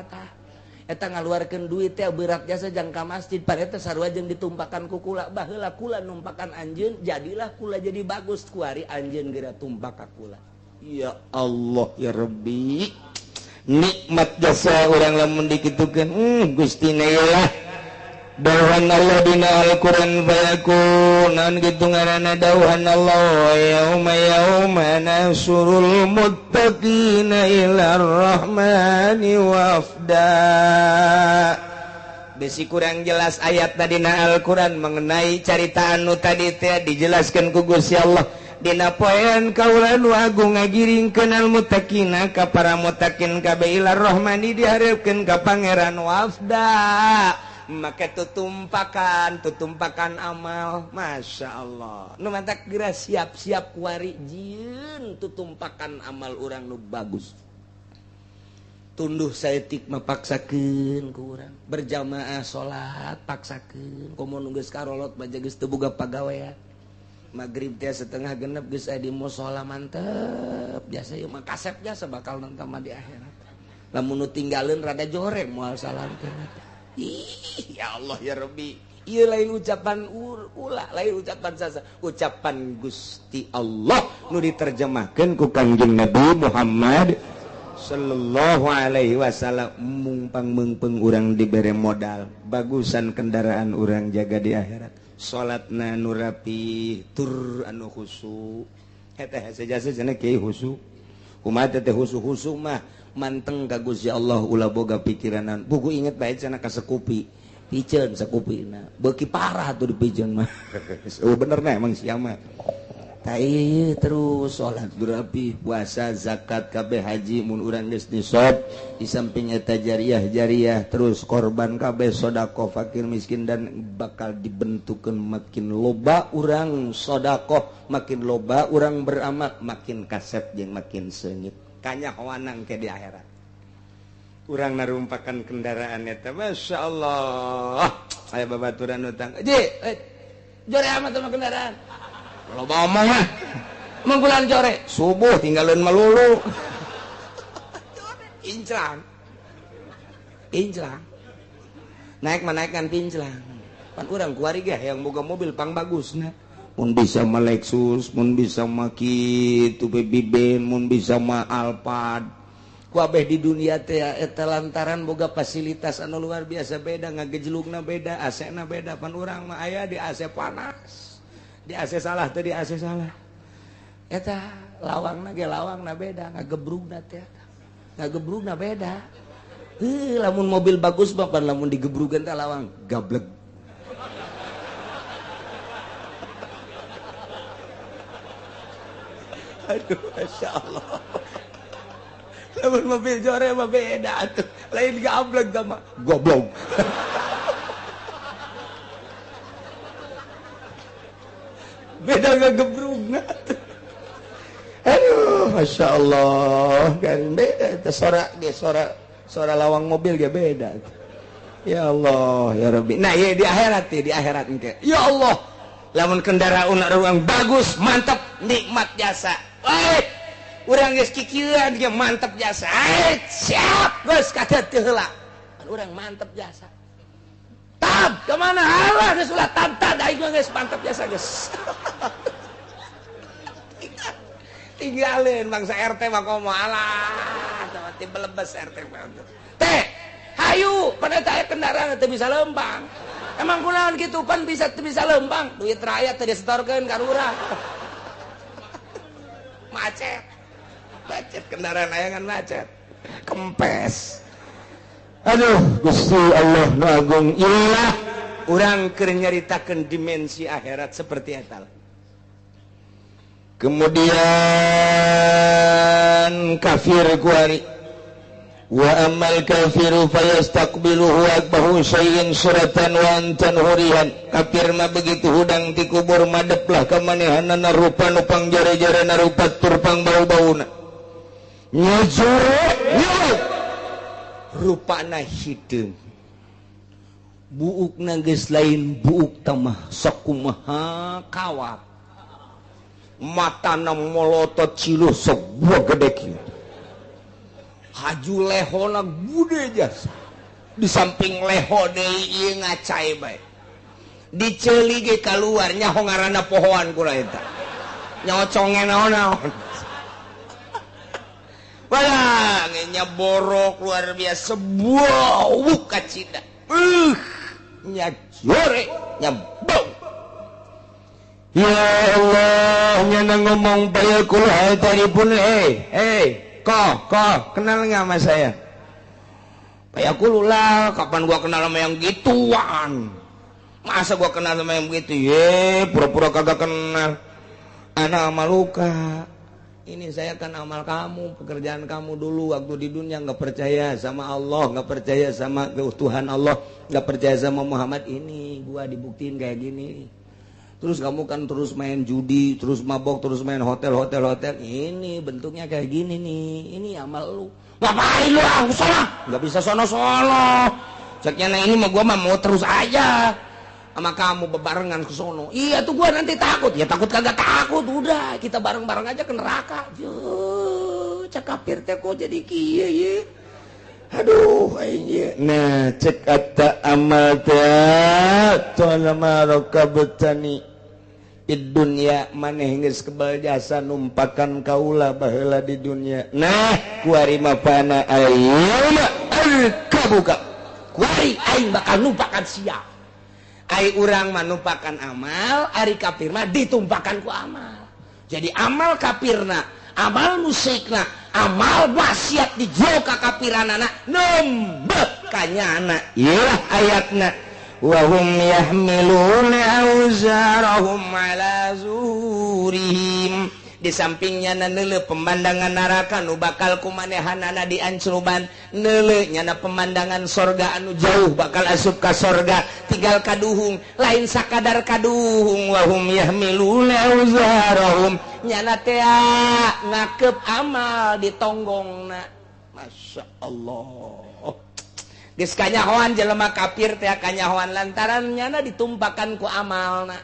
eta ngaluarkeun duit teh berat jasa jang ka masjid pada eta sarua jeung ditumpakan ku kula baheula kula numpakan anjeun jadilah kula jadi bagus ku ari anjeun geura tumpak ka kula. Ya Allah ya Rabbi, nikmat jasa orang lamun dikitukeun Gusti lah dawuhan Allah dina Al-Qur'an fayakunan kitu ngaranna dawuhan Allah yauma nasurul muttaqina ila rahmani wafda. Besi kurang jelas ayat tadina Al-Qur'an mengenai carita anu tadi teh dijelaskeun ku Gusti Allah dina poean kaula nu agung ngagiringkeun al muttaqina ka para muttaqin kabeh ila rahmani dihareukeun ka pangeran wafda. Maka tutumpakan amal, masya Allah. Nu mantak geura siap-siap kuari jieun tutumpakan amal orang nu bagus. Tunduh saeutik mah paksakeun ku urang. Berjamaah salat paksakeun. Komo nu geus karolot baja geus teu boga pagawean. Magrib teh setengah genep geus aya di mushola mantep. Biasa ieu mah kasep jasa bakal nonton di akhirat. Lamun nu tinggaleun rada joreng moal salamkeun. Ih, ya Allah ya Rabbi, ieu lain ucapan ulah, lain ucapan sasa, ucapan Gusti Allah nu diterjemahkeun ku Kangjeng Nabi Muhammad sallallahu alaihi wasallam. Mumpang meungpeung urang dibere modal, bagusan kendaraan urang jaga di akhirat. Salatna nu rapi, tur anu khusyuk. Eta hese jasa cenah kieu khusyuk. Kumaha teh khusyuk mah manteng ka Gusti Allah ulah boga pikiranan. Buku inget bae cenah ka sekupi. Piceun sekupina. Beuki parah tuh dipiceun mah. Oh bener na emang sia mah. Tah ieu terus salat rapi, puasa, zakat, kabeh haji mun urang geus nisab, di samping eta jariah terus korban kabeh sedekah fakir miskin dan bakal dibentukeun makin loba urang sedekah, makin loba urang beramal, makin kasep jeung makin seungit. Kanya wanang ke di akhirat. Urang narumpakan kendaraan eta, masya Allah. Aya babaturan utang. Jore amat sama kendaraan. Kalau ngomong lah, emang bulan jore subuh tinggalin melulu. Pinclang, naikkan pinclang. Pan urang keluarga yang boga mobil pang bagus nah. Mun bisa mah Lexus, mun bisa mah kitu Baby Ben, mun bisa mah Alphard. Kabeh di dunia teh eta lantaran boga fasilitas anu luar biasa beda, ngagejlugna beda, AC-na beda. Pan urang mah aya di AC panas. Di AC salah teh di AC salah. Eta lawangna ge lawangna beda, ngagebrugna teh. Ngagebrugna beda. Lamun mobil bagus mah pan lamun digebrugan teh lawang gablek. Aduh, masya Allah. Lamun mobil jore mah beda tuh. Lain gablek sama goblok. Beda ngagebrugna tuh. Aduh, masya Allah. Kan beda itu sora lawang mobil ge beda. Ya Allah, ya Rabbi. Nah, ya di akhirat engke. Ya Allah. Lamun kendaraan urang bagus, mantap, nikmat jasa. Urang geus kikieuan ge mantap jasa. Siap, geus kada teu heula. Urang mantap jasa. Tab, ke mana? Allah geus ulah tab aing geus mantap jasa geus. Tinggalin bangsa RT mah komo alah, teu belebes RT mah. Teh, hayu pada teh kendaraan teu bisa lempang. Emang kunaon kitu pan bisa lempang, duit rakyat teh disetorkeun ka urang. Macet kendaraan ayangan macet kempes. Aduh Gusti Allah nu agung ilah urang keur nyaritakeun dimensi akhirat seperti eta. Kemudian kafir kuari wa amal kafiru fayastaqbiluhu akbahu syai'in suratan wa antan hurihan. Kafir mah begitu hudang ti kubur madeplah ka manehanana rupa nu pangjare-jarena rupa tur pang bau-bauna. Nyajore nyuruk rupana hideung. Buukna geus lain buuk tamah sok kumaha kawat. matana molotot ciluh sebuah gede kieu haju lehona gude jasa di samping leho deui ieu ngacai bae diceuli ge keluar nyaho ngaranna pohoan kula eta nyoconge naon-naon wala nya borok luar biasa sebuah kacida nya jore nya bau ya Allah nya ngomong bae kula tadi pun kok kenal nggak sama saya kayak aku lah kapan gua kenal sama yang gituan masa gua kenal sama yang begitu pura-pura kagak kenal anak amal luka ini saya kan amal kamu pekerjaan kamu dulu waktu di dunia nggak percaya sama Allah nggak percaya sama keutuhan Allah nggak percaya sama Muhammad ini gua dibuktiin kayak gini terus kamu kan terus main judi terus mabok terus main hotel ini bentuknya kayak gini nih ini amal lu ngapain lu aku salah nggak bisa sono ceknya nah ini mah gua mah mau terus aja sama kamu bebarengan ke sono iya tuh gua nanti takut ya takut kagak takut udah kita bareng-bareng aja ke neraka cek kafir teh kok jadi kieu ye aduh aing nah cek atta amal teh tona maraka betani id dunya maneh geus kebal jasa numpakan kaula baheula di dunya nah kuari mah pana ayeuna kabuka kuari aing bakal numpakan sia ai urang mah numpakan amal ari kafir mah ditumpakan ku amal jadi amal kafirna amal musyikna amal wasiat dijual ka kafiranana nembet kanyana ieu ayatna wa hum yahmiluna auzarahum ala zurihim di sampingnya neuleuh pemandangan neraka nu bakal kumanehanana diancruban neuleuh nyana pemandangan sorga anu jauh bakal asup ka sorga tinggal kaduhung lain sakadar kaduhung wa hum yahmiluna auzarahum nyana teh ngakeup amal di tonggongna masya Allah geus kanyahoan jelema kafir teh kanyahoan lantaran nyana ditumpakan ku amalna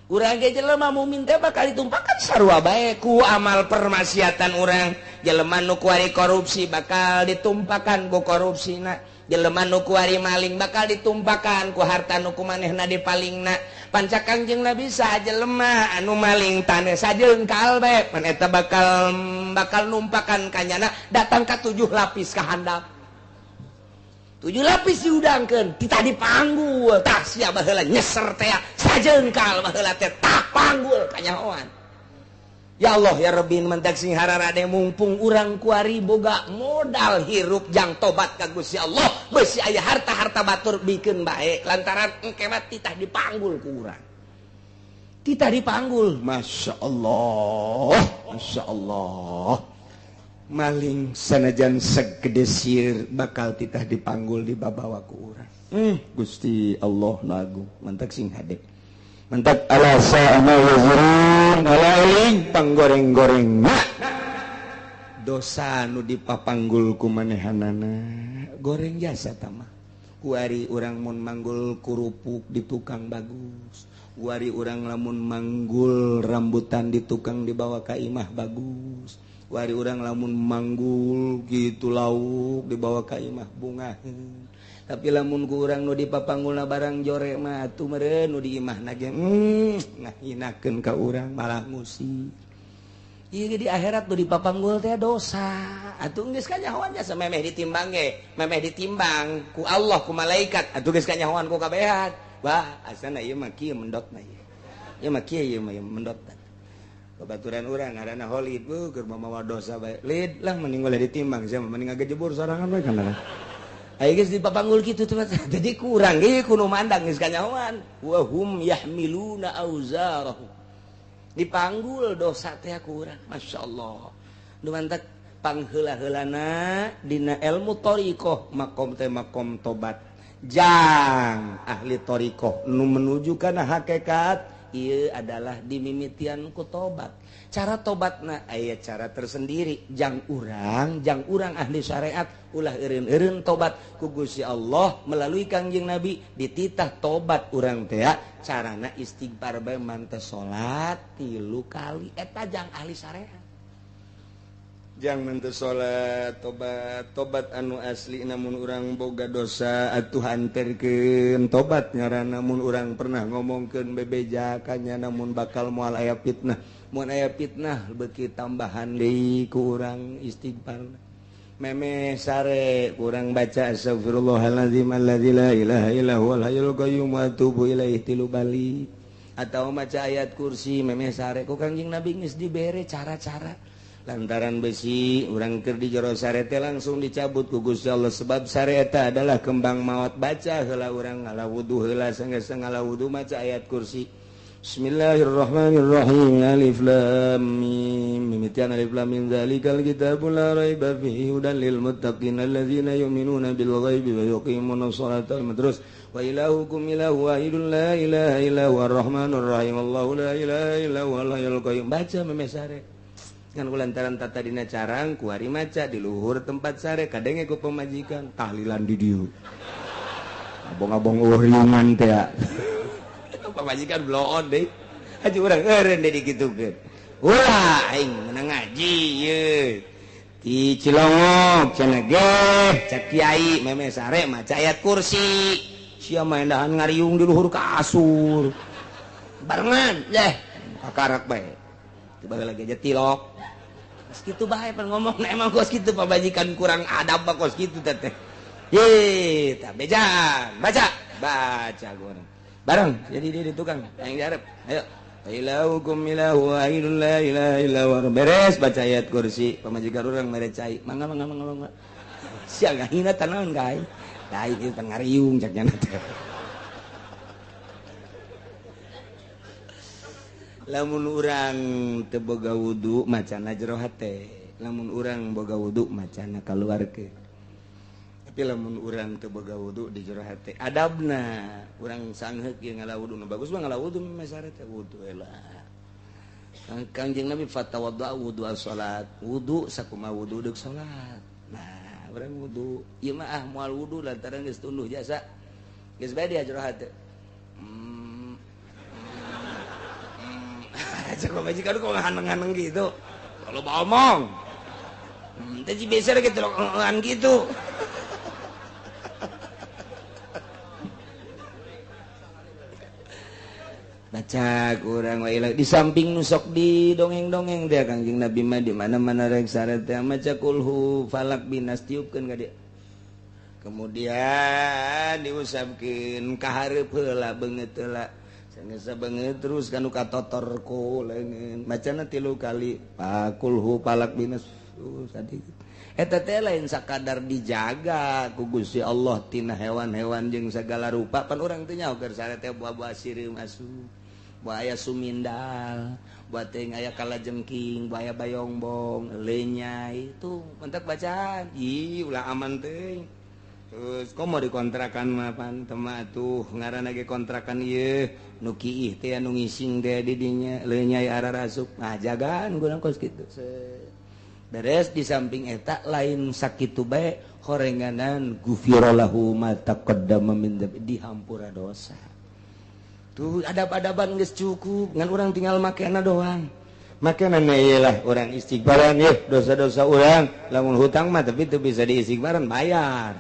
urang ge jelema mukmin teh bakal ditumpakan sarua bae ku amal permaksiatan urang jelema nu kuari korupsi bakal ditumpakan ku korupsina jelema nu kuari maling bakal ditumpakan ku harta nu kumanehna dipalingna panca Kangjeng Nabi saha jelema anu maling taneh sajeungkal bae pan eta bakal numpakan kanyana datang ka 7 lapis ka handap 7 lapis diudangkeun kita dipanggul tah sia baheula nyeser teh sajeungkal baheula teh tak panggul kanyahoan ya Allah ya Rabbi mentak sing hararade mumpung urang kuari boga modal hirup jang tobat ka Gusti Allah beusi aya harta-harta batur bikeun bae lantaran engke mah titah dipanggul ku urang titah dipanggul masyaallah maling sanajan segede sir bakal titah dipanggul dibabawa ku urang Gusti Allah nu agung mantak sing hade mantak ala sa'ama wazurun ala iling panggoreng-goreng dosa nu dipapanggul ku manehanana goreng jasa tamah kuari urang mun manggul kurupuk di tukang bagus kuari urang lamun manggul rambutan di tukang dibawa ka imah bagus wari urang lamun manggul gitu lauk dibawa ka imah bungaheun tapi lamun ku urang nu dipapanggulna barang jore mah atuh meureun nu di imahna ge ngahinakeun ka urang malah ngusir ieu di akhirat nu dipapanggul teh dosa atuh geus kanyahoan jasa memeh ditimbang ge memeh ditimbang ku Allah ku malaikat atuh geus kanyahoan ku kabehan wah asana ieu mah kieu mendotna ieu mah kieu ieu mah mendotna babaturan urang ngaranna Holid keur mamawa dosa bae lid lah mending boleh ditimbang sia mending ngagejebur sorangan bae kana aya geus dipapanggul kitu teh jadi kurang ge kudu mandang geus kanyahoan wa hum yahmiluna auzarahum dipanggul dosa teh ku urang masyaallah nu mantak pangheula-heulana dina ilmu thariqah makom teh makom tobat jang ahli thariqah nu menuju kana hakikat Ieu adalah dimimitian ku tobat. Cara tobatna aya cara tersendiri. Jang urang ahli syariat ulah eureun-eureun tobat ku Gusti Allah melalui Kangjeng Nabi dititah tobat urang teh carana istighfar bae manteu salat 3 kali eta jang ahli syariat. Jang manteu salat tobat anu asli namun urang boga dosa atuh anterkeun tobat ngaranna mun urang pernah ngomongkeun bebeja kanya namun bakal moal aya fitnah. Mun aya fitnah beuki tambahan deui ku urang istighfar. Meme sare urang baca astagfirullahalazim alladzi la ilaha illa huwal hayyul qayyum wa atubu ilaihi 3 bali. Atawa maca ayat kursi meme sare ku Kangjeng Nabi geus dibere cara-cara. Lantaran besi urang keur di jero sare teh langsung dicabut ku Gusti Allah sebab sare eta adalah kembang maot. Baca heula urang ngala wudu heula sanggeus ngala wudu maca ayat kursi. Bismillahirrahmanirrahim. Alif lam mim. Mimitian alif lam mim dzalikal kitabul la raiba fihi hudan lil muttaqin alladzina yu'minuna bil ghaibi wa yuqimunas sholata terus wa ilahukum ilahu wahidun la ilaha illa huwar rahmanur rahim Allahu la ilaha illa huwal hayyul qayyum. Baca memesare ngan kulantaran tata dina carang kuari maca di luhur tempat sare kadenge ku pemajikan tahlilan di dieu abong-abong uringan teh pamajikan bloon deh aja urang eureun deh dikitukeun ulah aing meunang ngaji ye ti Cilongok cenah ge cak kiai meme sare maca ayat kursi sia maendahan ngariung di luhur kasur barengan leh kakarak bae tiba lagi aja tilok kos kitu bae pan ngomong emang kos kitu pamajikan kurang adab kos kitu teh ye tah bejaan baca gua bareng jadi di tukang yang diarep ayo ilahukum ilahu wahidun la ilaha illa huwa beres baca ayat kursi pamajikan urang mere cai mangga sia gahina tanaon gae dai ieu pan ngariung cak nya teh lamun urang teu boga wudu macana jero hate lamun urang boga wudu macana kaluarkeun. Tapi lamun urang teu boga wudu di jero hate adabna urang sangheuk ye ngala wudu bagus mah ngala wudu mesare teh wudu heula. Kangjeng Nabi fatawadda wudu as-salat wudu sakumaha wudu deuk salat. Nah urang wudu ieu mah moal wudu lantaran geus tunduh jasa geus bae di jero hate. Cak majikan kok nganeng-nganeng gitu. Kalau mau omong. Tadi biasa gitu loh gitu. Baca kurang wae di samping nusok di dongeng-dongeng dia Kangjeng Nabi mah di mana-mana rek sare teh maca kulhu falak binas tiupkeun ka dia. Kemudian diusapkeun ka hareup heula beungeut heula. Sanggeus banget terus kanu katotor ku leungeun macana 3 kali pakulhu palak binas tadi eta teh lain sakadar dijaga ku Gusti Allah tina hewan-hewan jeung sagala rupa pan urang teh nyaho keur sare teh buah-buah sirih masuk buah aya sumindal buah teh aya kalajengking buah aya bayongbong lenyai itu mentek bacaan ulah aman teh terus komo dikontrakan mah pan tema atuh ngaranna ge kontrakan ieu nu kiih teh anu ngising teh di dinya lenyai ararasuk nah jagaan guna kos kitu beres di samping eta lain sakitu bae horenganan gufirallahu ma taqaddama min dzambi dihampura dosa tuh adab-adaban geus cukup ngan urang tinggal makena doang makena iyalah urang istighfaran ye dosa-dosa urang lamun hutang mah tapi teu bisa diistighfaran bayar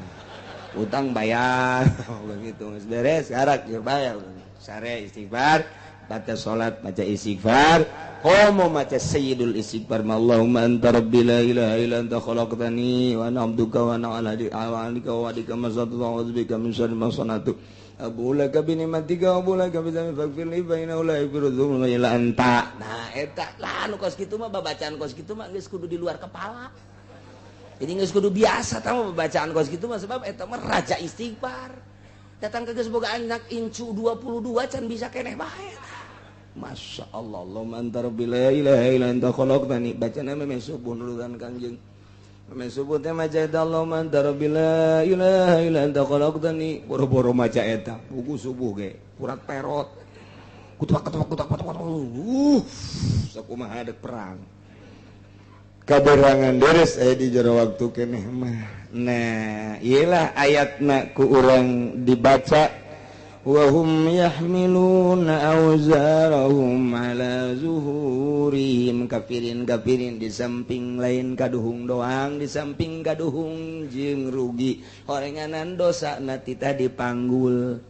utang bayar begitu beres garak ya bayar sare istighfar baca salat baca istighfar qomo maca sayyidul istighfar Allahumma anta rabbi la ilaha illa anta khalaqtani wa ana abduka wa ana ala alika wa adika masatu wa a'udzubika min syarri ma sanatu abu laka bi ni'matika wa abu laka bi dzambi faghfir li fa innahu la yaghfiru dzunuba illa anta nah eta lah nu kos kitu mah babacaan kos kitu mah geus kudu di luar kepala. Jadi geus kudu biasa tamu bacaan kos kitu mah sebab eta mah raja istighfar. Datang ke geus boga anak incu 22 can bisa keneh bae. Masyaallah Allahumma anta rabbi la ilaha illa anta khalaqtani bacana meh subuh nurutan Kangjeng. Meh subuh teh maca eta Allahumma anta rabbi la ilaha illa anta khalaqtani boro-boro maca eta buku subuh ge urat perot. sakumaha dek perang kaberangan deres di jero waktu keneh mah. nah iyalah ayatna ku urang dibaca wahum yahmiluna auzarahum ala zuhurihim kafirin di samping lain kaduhung doang di samping kaduhung jeung rugi horenganan dosa natita dipanggul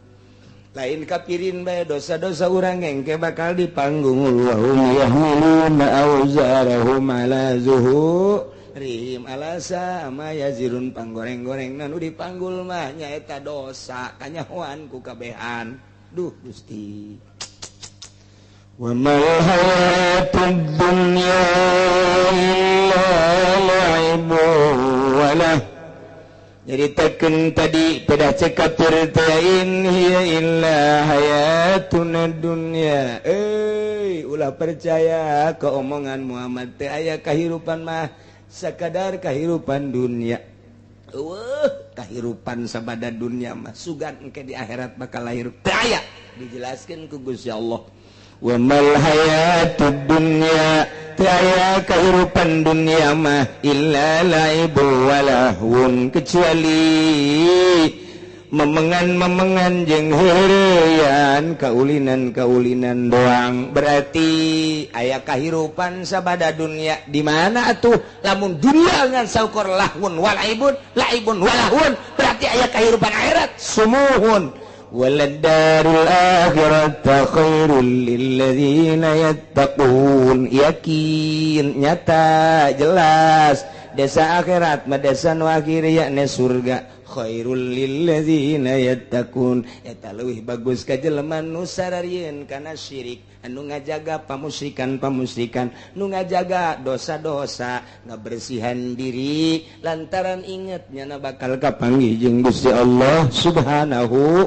lain kafirin bae dosa-dosa urang engke bakal dipanggung wahum yahmiluna auzarahum ala zuhurihim alasa ama yazirun panggoreng-goreng nanu dipanggul mah nyaeta dosa kanyahoan ku kabehan duh Gusti wa mal hayatud dunya illa la'ibun walah jadi teken tadi pedah cekap tertain hiya illa hayatun dunya ulah percaya ke omongan Muhammad teh aya kahirupan mah sakadar kahirupan dunia kahirupan sabada dunia mah sugan engke di akhirat bakal lahir teu aya dijelaskeun ku Gusti Allah wa mal hayatud dunya teu aya kahirupan dunia mah illa laibun walahun kecuali memengan jeung heureyan kaulinan doang berarti aya kahirupan sabada dunia di mana atuh lamun dunia ngan saukur lahun laibun walahun berarti aya kahirupan akhirat sumuhun waladarul akhirata khairul lilladzina yattaqun yakin nyata jelas desa akhirat mah desa nu akhir yakni surga khairul lilladzina yattaqun eta leuwih bagus ka jelema nu sararieun kana syirik anu ngajaga pamusyrikan nu ngajaga dosa-dosa ngabersihan diri lantaran inget nyana bakal kapanggih jeung Gusti Allah Subhanahu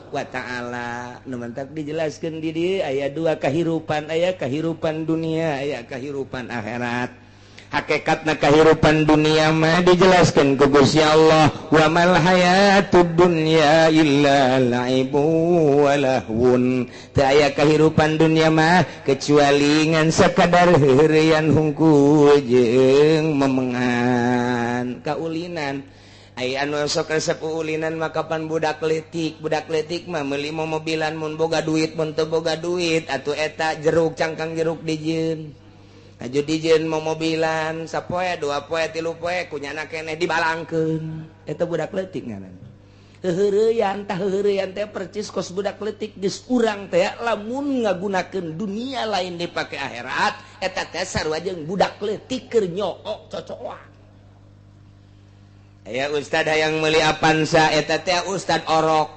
wa ta'ala nu mantap dijelaskeun di dieu aya dua kahirupan aya kahirupan dunia aya kahirupan akhirat hakikatna kahirupan dunia mah dijelaskeun ku Gusti Allah wa mal hayatud dunya illa la'ibun wa lahwun teu aya kahirupan dunia mah kecuali ngan sakadar heureyan hungkul jeung memengan kaulinan aya anu sok resep ulinan mah kapan budak leutik mah meuli mobilan mun boga duit mun teu boga duit atuh eta jeruk cangkang jeruk dijieun aju dijieun mobilan sapoe dua poe tilu poe kunyana keneh dibalangkeun eta budak leutik ngaran heureyan teh percis kos budak leutik geus urang teh lamun ngagunakeun dunia lain dipake akhirat eta teh sarua jeung budak leutik keur nyoo cocoan aya ustad hayang meuli Avanza eta teh ustad orok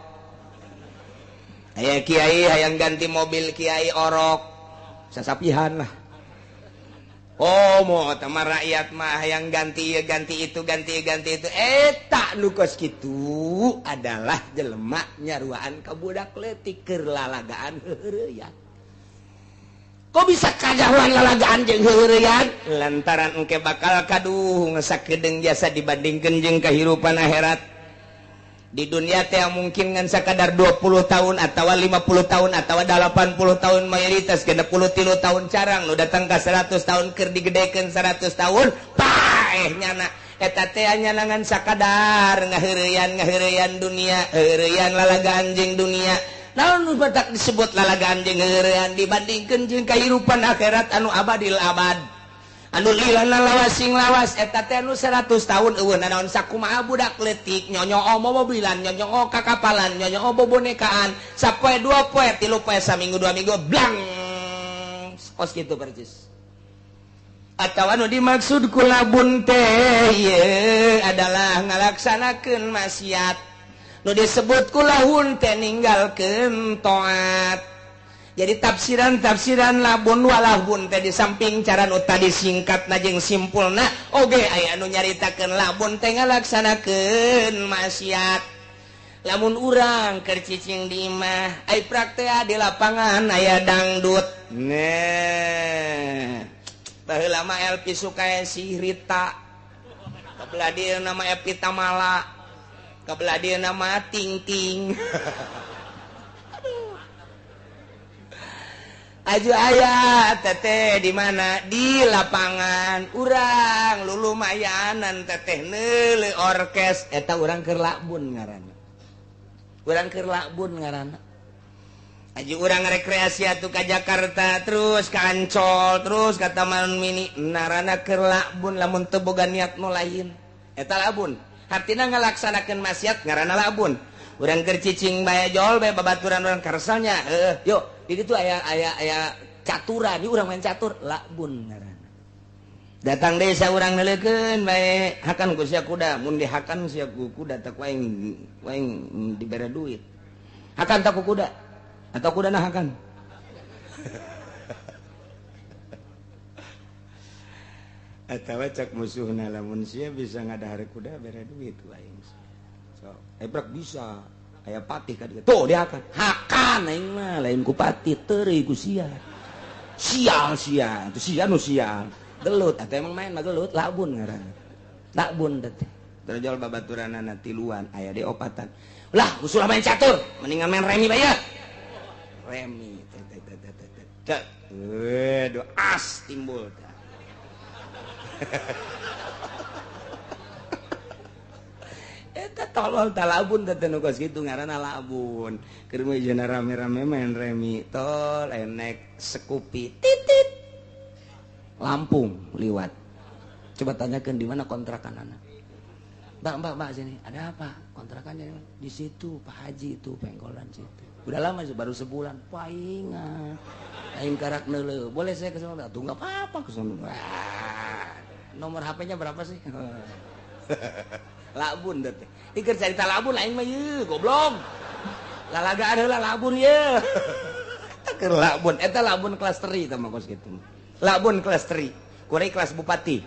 aya kiai hayang ganti mobil kiai orok sasapihan lah moh tama rakyat mah hayang ganti ieu ganti itu eta nu kos kitu adalah jelema nyaruaan ka budak leutik keur lalagaan heureyan kok bisa kajahuan lalagaan jeung heureyan lantaran engke bakal kaduh ngasakedeung jasa dibandingkeun jeung kahirupan akhirat di dunia teh mungkin ngan sakadar 20 tahun atawa 50 tahun atawa 80 tahun mayoritas 63 tahun carang nu datang ka 100 tahun keur digedekeun 100 tahun paeh nyana eta teh nyana ngan sakadar ngaheureyan dunia heureyan lalagaan jeung dunia naon nu batak disebut lalagaan jeung heureyan dibandingkeun jeung kahirupan akhirat anu abadil abad anu lilana lawas sing lawas eta teh anu 100 tahun eueun naon sakumaha budak leutik nyonyoo mobilan nyonyoo kakapalan nyonyoo bobonekaan sapoe dua poe tilu poe saminggu dua minggu blang kos kitu percis atawa anu dimaksud ku labun teh ieu adalah ngalaksanakeun maksiat nu disebut ku lahun teh ninggalkeun taat jadi tafsiran labun walahun teh di samping cara nu tadi singkatna jeung simpulna oge aya anu nyaritakeun labun teh ngalaksanakeun maksiat lamun urang keur cicing di imah ai praktek di lapangan aya dangdut baheula mah Elpi Sukaesih Rita kabelah dieu nama Epi Tamala kabelah dieu nama Ting Ting aju aya teteh di mana di lapangan urang lulu mayanan teteh neule orkes eta urang keur lakbun ngaranna urang keur lakbun ngaranna aju urang rekreasi atuh ka Jakarta terus ka Ancol terus ka Taman Mini narana keur lakbun lamun teu boga niat nu lain eta lakbun hartina ngalaksanakeun maksiat ngaranna lakbun urang keur cicing bae jol bae babaturan urang karsalnya yuk di ditu aya caturan di urang main catur lakbun ngaranna datang desa urang neuleukeun bae hakan ku sia kuda mun dihakan sia ku kuda tak waing dibere duit hakan tak ku kuda atau kuda nah hakan atawa cak musuhna lamun sia bisa ngadahar kuda bere duit waing so ebrak bisa aya patih ka dieu tuh dia hakan aing mah lain ku patih teureui ku sia sial itu sia nu sial gelut eta emang main mah gelut lakbun ngaranna lakbun teh terjol babaturanana tiluan aya di opatan lah usul main catur mendingan main remi bae ya remi teh do as timbul teh eta tolol talabun teh nu kos kitu ngaranna lakbun keur meujeunna rame-rame main remi tol enek sekupi titit Lampung liwat coba tanyakeun di mana kontrakan anak mbak sini ada apa kontrakannya di situ Pak Haji itu pengkolan situ udah lama sih baru sebulan paingan aing karak neuleuh boleh saya ke sana tuh enggak apa-apa ke sana nomor HP-nya berapa sih lakbun teh dikeun carita lakbun aing mah yeuh goblok lalagaan heula lakbun yeuh eta keur lakbun eta lakbun kelas 3 tah mah kos kitu lakbun kelas 3 kuari kelas bupati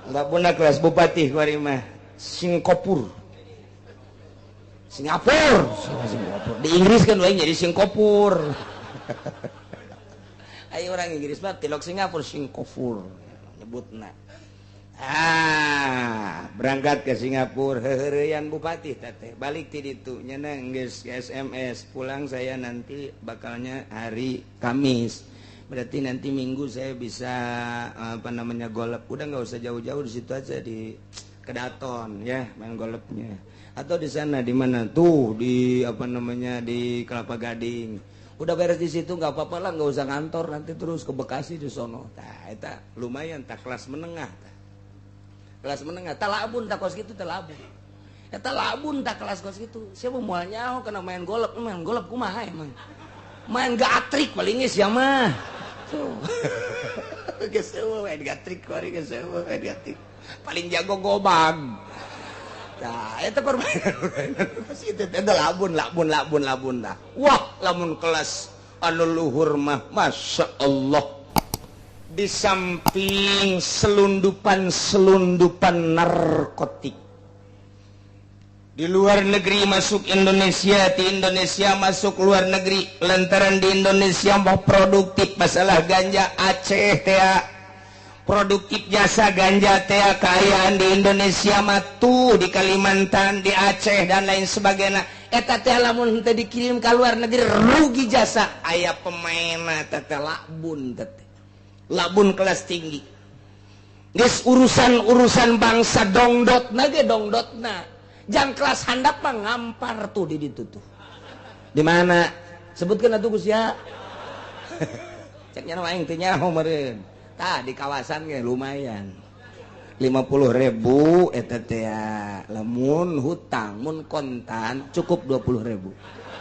lakbunna kelas bupati kuari mah Singapura di Inggris kan wae jadi Singapura ayo orang Inggris mah tilok Singapura Singapura nyebutna berangkat ke Singapura heureuyan bupati teh balik ti ditu nyeuna geus SMS pulang saya nanti bakalnya hari Kamis berarti nanti Minggu saya bisa golep udah nggak usah jauh-jauh di situ aja di Kedaton ya main golepnya atau di sana di mana tuh di di Kelapa Gading udah beres di situ nggak apa-apa lah nggak usah ngantor nanti terus ke Bekasi di sono eta lumayan kelas menengah kelas menengah talabun tak kos gitu talabun eta labun tak kelas kos gitu siapa moal nyaho kena main golep kumaha emang main gatrik paling geus ya mah tuh geus eueuh main gatrik kuari geus eueuh main gatrik paling jago gobag nah eta permainan kos itu eta labun dah wah lamun kelas anu luhur mah masyaallah di samping selundupan narkotik di luar negeri masuk Indonesia di Indonesia masuk luar negeri lantaran di Indonesia mau produktif masalah ganja Aceh teh produktif jasa ganja teh kayaan di Indonesia matu di Kalimantan di Aceh dan lain sebagainya eta teh lamun teu dikirim ka luar negeri rugi jasa aya pemainna teh lakbun teh labun kelas tinggi geus urusan bangsa dongdotna ge dongdotna jang kelas handap mah ngampar tuh di ditu tuh di mana sebutkeun atuh Gus ya cek nya aing teh nyaho meureun tah di kawasan ge lumayan 50.000 eta teh lamun hutang mun kontan cukup 20.000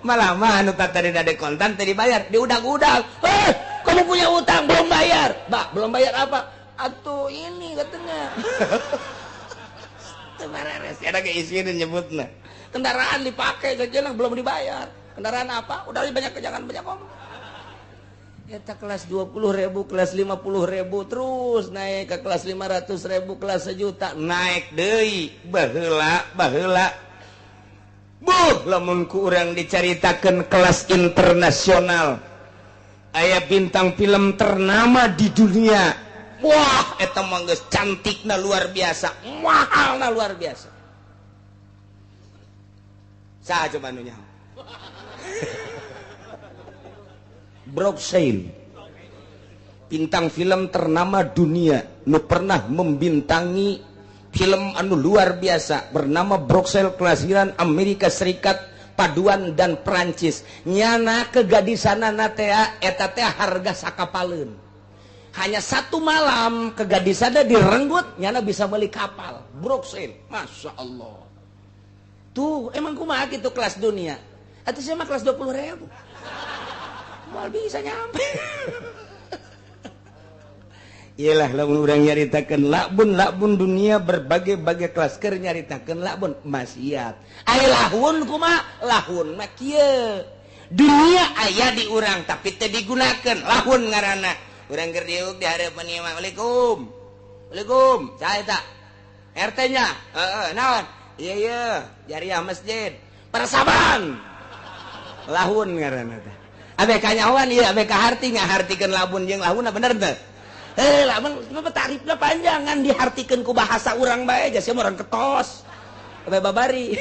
malah mah anu tadi ada kontan tadi bayar diudag-udag kamu punya utang belum bayar mbak belum bayar apa atuh ini katanya beres ada keisian nyebutna kendaraan dipakai saja belum dibayar kendaraan apa udah banyak jangan banyak ngomong eta kelas 20.000 kelas 50.000 terus naik ke kelas 500.000 kelas 1 juta naik deui baheula lamun ku urang dicaritakeun kelas internasional aya bintang film ternama di dunia wah eta mah geus cantikna luar biasa mahalna luar biasa coba nu nyaho Brooke Shields bintang film ternama dunia nu pernah membintangi film anu luar biasa bernama Brooke Shields kelahiran Amerika Serikat paduan dan Perancis nyana kegadisanana teh eta teh harga sakapaleun hanya satu malam kegadisanna direnggut nyana bisa beli kapal Brooke Shields Masya Allah tuh emang kumaha gitu kelas dunia atuh saya mah kelas 20.000 moal bisa nyampe iyalah lamun urang nyaritakeun lakbun dunia berbagai-bagai kelas keur nyaritakeun lakbun maksiat aya lahun kumaha lahun mah kieu dunia aya di urang tapi teu digunakeun lahun ngaranna urang keur diuk di hareupeun ieu mah Waalaikum saha eta RT nya naon iya jariah masjid persaban lahun ngaranna teh abe kanyawan ieu abe kaharti ngahartikeun labun jeung lahunna bener teu lamun tarifna panjangan dihartikeun ku bahasa urang bae jasa orang ketos abe babari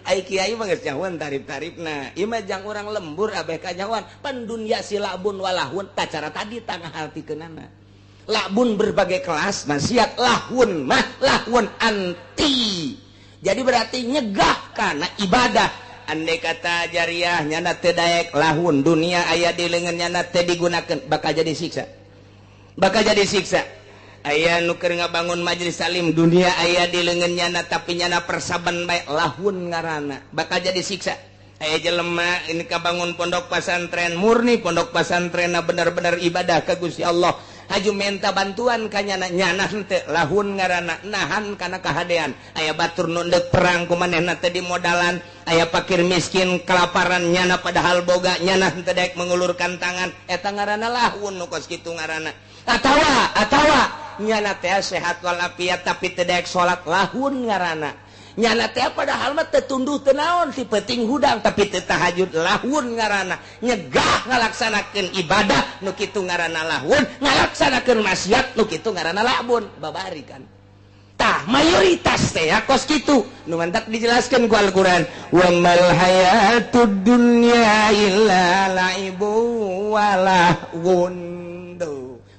ai kiai mah geus nyahoan tarif-tarifna ieu mah jang urang lembur abe kanyawan pan dunya si labun walahun tacara tadi tangah hartikeunana labun berbagai kelas maksiat lahun mah lahun anti jadi berarti nyegah kana ibadah andai kata jariah nyana teu daek lahun dunia aya di leungeun nyana teu digunakeun bakal jadi siksa aya nu keur ngabangun majelis salim dunia aya di leungeun nyana tapi nyana persaban bae lahun ngaranna bakal jadi siksa aya jelema ini kabangun pondok pesantren murni pondok pesantrenna bener-bener ibadah ka Gusti Allah haju minta bantuan ka nyana henteu lahun ngaranna nahan kana kahadean aya batur nu deuk perang ku manehna teu dimodalan aya fakir miskin kelaparan nyana padahal boga nyana henteu daek mengulurkan tangan eta ngaranna lahun nu kos kitu ngaranna atawa nyana teh sehat walafiat tapi teu daek salat lahun ngaranna nyana teh padahal mah teu tunduh teu naon ti penting hudang tapi teu tahajud lahun ngaranna nyegah ngalaksanakeun ibadah nu kitu ngaranna lahun ngalaksanakeun maksiat nu kitu ngaranna labun babari kan tah mayoritas teh kos kitu nu mantak dijelaskeun ku Al-Qur'an wa mal hayatud dunya illa laibu walahun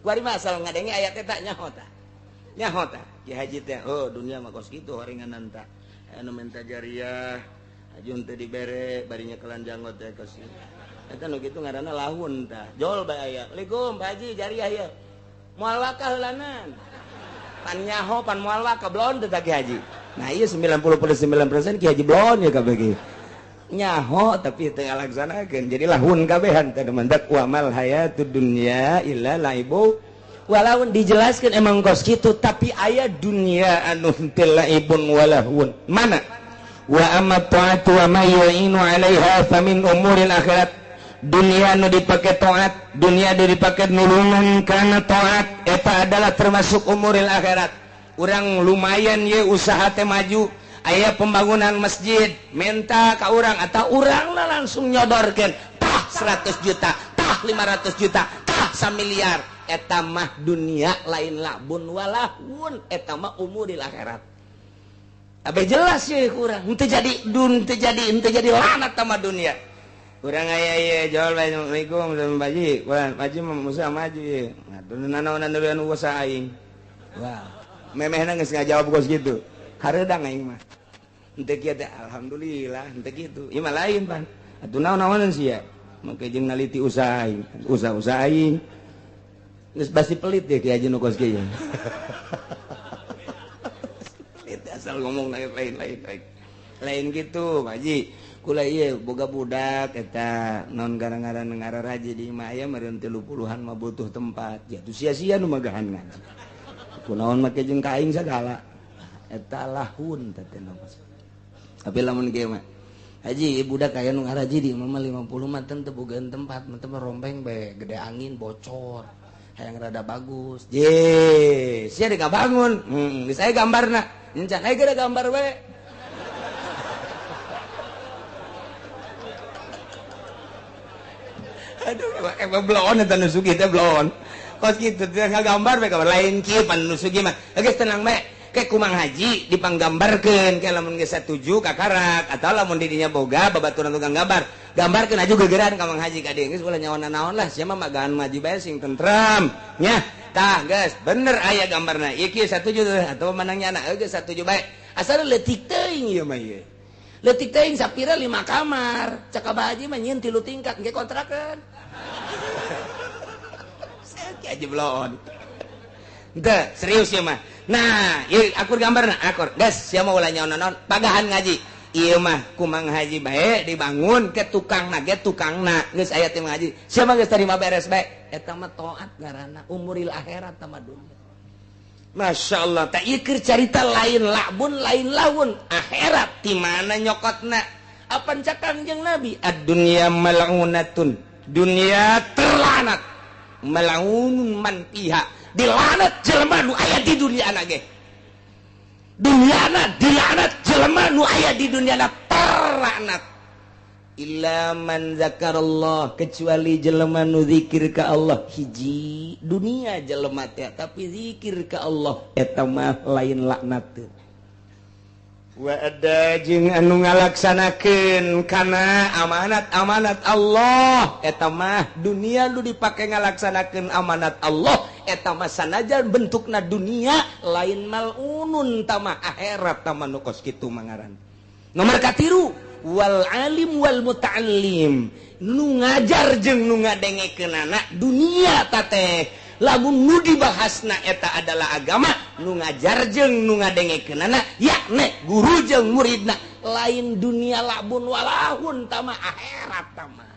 bari masal ngadenge ayat eta nyaho tah Ki Haji teh oh dunia mah kos kitu horenganan tah anu minta jariah ajun teu dibere barinya kelan janggot teh kos eta nu kitu ngaranna lahun tah jol bae aya Assalamualaikum Pak Haji jariah ieu moal wakah heulanan pan nyaho pan moal wakah blon teh Ki Haji nah ieu 99% Ki Haji blon ya kabeh ge nyaho tapi teu ngalaksanakeun jadi lahun kabehan teh mandak wa mal hayatud dunya illa laibu walaupun dijelaskan emang kos gitu tapi aya dunia anu teu laibun walahun mana wa amma ta'atu wa ma yu'inu 'alaiha famin umuril akhirat dunia nu dipake taat dunia nu dipake nulungan kana taat eta adalah termasuk umuril akhirat urang lumayan ye usaha teh maju aya pembangunan masjid minta ka urang atau urangna langsung nyodorkeun tah 100 juta tah 500 juta tah 1 miliar eta mah dunia lain labun walahun eta mah umuril akhirat abe jelas ye urang henteu jadi lanat sama dunia urang aya ye jawab Assalamualaikum Pak Haji Pak Haji mah usaha maju ye ngaturna naonan deui anu usaha aing wah memehna geus ngajawab kos kitu hareudang aing mah henteu kieu teh alhamdulillah henteu kitu ieu mah lain pan atuh naon-naonan sia make jeung naliti usaha aing usaha aing geus basi pelit ya Ki Haji nu kos kieu pelit asal ngomong lain gitu Pak Haji kula ieu boga budak eta non gara-gara ngararaji di imah aya meureun 30-an mah butuh tempat ya tuh sia-sia nu magahan ngaran kunaon make jeung ka aing sagala eta lahun teh tapi lamun kieu mah Haji budak aya nu ngaraji di imah 50 mah teu bogaan tempat mah teh rompeng bae gede angin bocor hayang rada bagus je sia dek bangun geus aya gambarna encan aya gara gambar bae aduh emang blon eta nu sugih teh blon kos kitu teh ngagambar bae gambar lain kieu pan nu sugih mah geus tenang bae kayak kumang haji dipanggambarkeun kayak lamun geus satuju kakarak atau lamun didinya boga babaturan tukang gambarkeun aju gegeran ka mang haji ka dieu geus ulah nyawana naon lah sia mah magaan maji bae sing tentrem nya tah geus bener aya gambarna ieu kieu satuju atuh manangnya anak geus satuju bae asal leutik teuing ieu mah ieu leutik teuing sapira 5 kamar cak abah haji mah nyieun 3 tingkat ge kontrakeun sakit aja belon teu serius ieu mah. Nah, ieu akur gambarna, akur. Gas, sia mah ulah nyaon naon, pagahan ngaji. Ieu mah kumang haji bae dibangun ke tukangna ge tukangna. Geus aya teh ngaji. Sia mah geus tarima beres bae. Eta mah taat ngaranna umuril akhirat tama dunya. Masya Allah, tak ieu keur carita lain labun lain lawun akhirat ti mana nyokotna. Apa cak Kangjeng Nabi? Ad-dunya mal'unatun. Dunia terlanat. Mal'unun man fiha. Dilanat jelema nu aya di dunia na ge dunyana dilanat jelema nu aya di dunia na terlanat illa man zakarallah kecuali jelema nu zikir ka Allah hiji dunia jelema teh tapi zikir ka Allah eta mah lain laknat wa ada jeung anu ngalaksanakeun kana amanat Allah eta mah dunia nu dipake ngalaksanakeun amanat Allah eta mah sanajan bentukna dunia lain malunun tamah akhirat tamah nu kos kitu mangaran. Nomor katilu wal alim wal muta'allim nu ngajar jeung nu ngadengekeunana dunia teh lamun nu dibahasna eta adalah agama nu ngajar jeung nu ngadengekeunana yakni guru jeung muridna lain dunia labun walahun tamah akhirat tamah.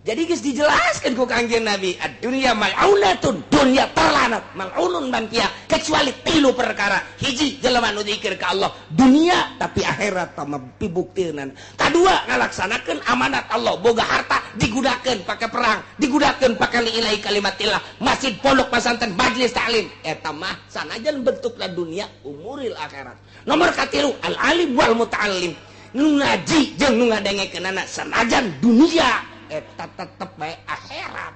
Jadi geus dijelaskeun ku Kangjeng Nabi ad-dunya mal'unatun dunya terlanat mal'unun man fiha kecuali 3 perkara hiji jelema nu zikir ka Allah dunia tapi akhirat tamah pibuktieunan kadua ngalaksanakeun amanat Allah boga harta digunakeun pake perang digunakeun pake lillahi kalimatillah masjid pondok pesantren majelis taklim eta mah sanajan bentukna dunia umuril akhirat. Nomor katilu al alim wal muta'allim nu ngaji jeung nu ngadengekeunana sanajan dunia eta tetep bae akhirat.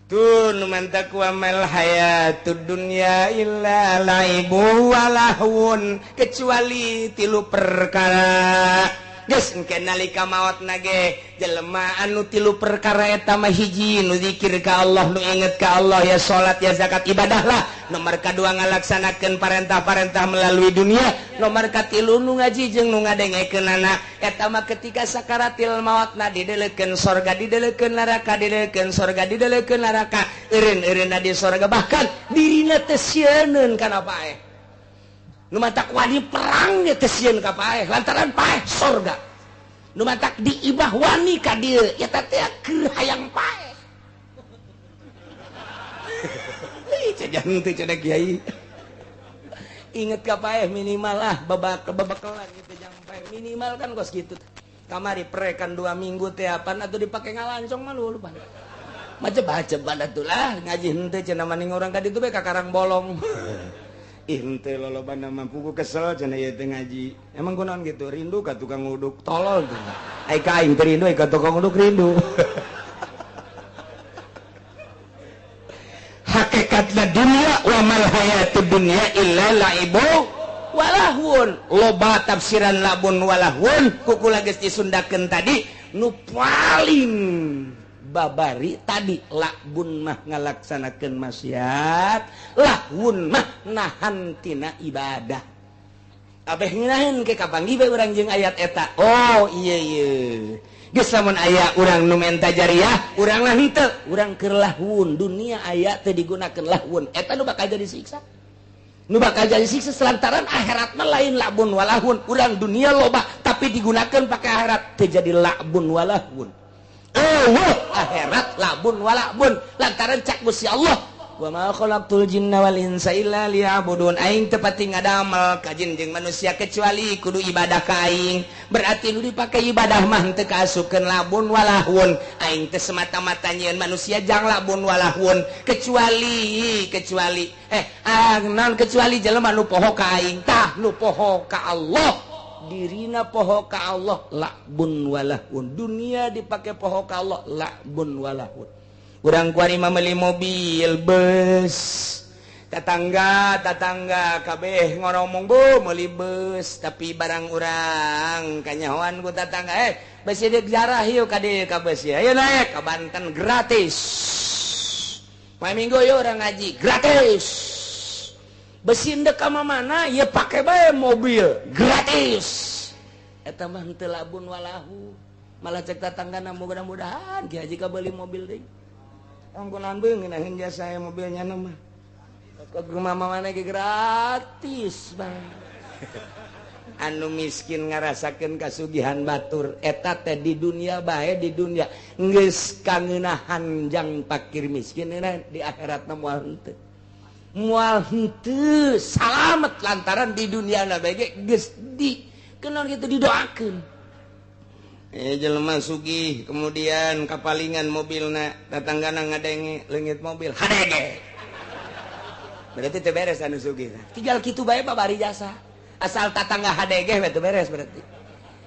Tuh nu mantak wa mal hayatud dunya illa laibu wa lahun kecuali 3 perkara. Geus engke nalika maotna ge jelema anu 3 perkara eta mah hiji nu zikir ka Allah nu inget ka Allah ya salat ya zakat ibadah lah. Nomor kadua ngalaksanakeun parentah-parentah melalui dunia. Nomor katilu nu ngaji jeung nu ngadengekeunana eta mah ketika sakaratil mautna didelekeun sorga didelekeun neraka didelekeun sorga didelekeun neraka eureun-eureunna di sorga bahkan dirina teh sieun kana paeh. Nu mantak wani perang ge teh sieun ka paeh lantaran paeh sorga. Nu mantak diibah wani ka dieu eta teh keur hayang paeh. Cajan teh cenah kiai. Inget ka paeh minimal lah babakelan gitu jangan paeh minimal kan kos kitu. Kamari prekan 2 minggu teh apaan atuh dipake ngalancong mah lu lupa. Macem-macem atuh lah ngaji henteu cenah maning urang ka ditu bae kakarang bolong. Ih henteu lolobana mampu ku kesel cenah ieu teh ngaji. Emang kunaon gitu rindu ka tukang uduk tolol tuh. Ai ka aing teh rindu ka tukang uduk rindu. Hakikatna dunia wa mal hayatud dunya illa laibu walahun loba tafsiran labun walahun kukula geus disundakeun tadi nu paling babari tadi labun mah ngalaksanakeun maksiat lahun mah nahan tina ibadah abeh nginahin ke kapanggi bae urang jeung ayat eta oh iya geus lamun aya urang nu menta jariah urang lah henteu urang keur lahun dunia aya teh digunakeun lahun eta nu bakal jadi siksa nu bakal jadi siksa selantaran akhirat mah lain labun walahun urang dunia loba tapi digunakeun pake akhirat teh jadi labun walahun akhirat labun walahun lantaran cak Gusti Allah wa ma khalaqtul jinna wal insa illa liya'budun aing teu pati ngadamel ka jin jeung manusia kecuali kudu ibadah ka aing berarti nu dipake ibadah mah teu kaasupkeun labun walahun aing teh semata-mata nyieun manusia jang labun walahun kecuali naon kecuali jelema nu poho ka aing tah nu poho ka Allah dirina poho ka Allah labun walahun dunia dipake poho ka Allah labun walahun urang kuari meuli mobil bus tetangga kabeh ngomong bu meuli beus tapi barang urang kanyahoan ku tetangga beuh sideuk jarah yeuh ka dieu ka beus ya ayo naik ka Banten gratis poe Minggu yeuh urang ngaji gratis besi endek ka mana ieu pake bae mobil gratis eta mah henteu labun walahu malah cek tetanggana mudah-mudahan Ki Haji ka beuli mobil deui angkunan beung ngeunaheun jasa mobilnya mah ke rumah mana gratis bang anu miskin ngarasakeun kasugihan batur eta teh di dunia bae di dunia geus kangenahan jang fakir miskin di akhiratna moal henteu salamet lantaran di dunia na bae geus di kenaon kitu didoakeun jelema sugih kemudian kapalingan mobilna tetanggana ngadenge leungit mobil hadege berarti teu beres anu sugih tinggal kitu bae babari jasa asal tatangga hadege we teu beres berarti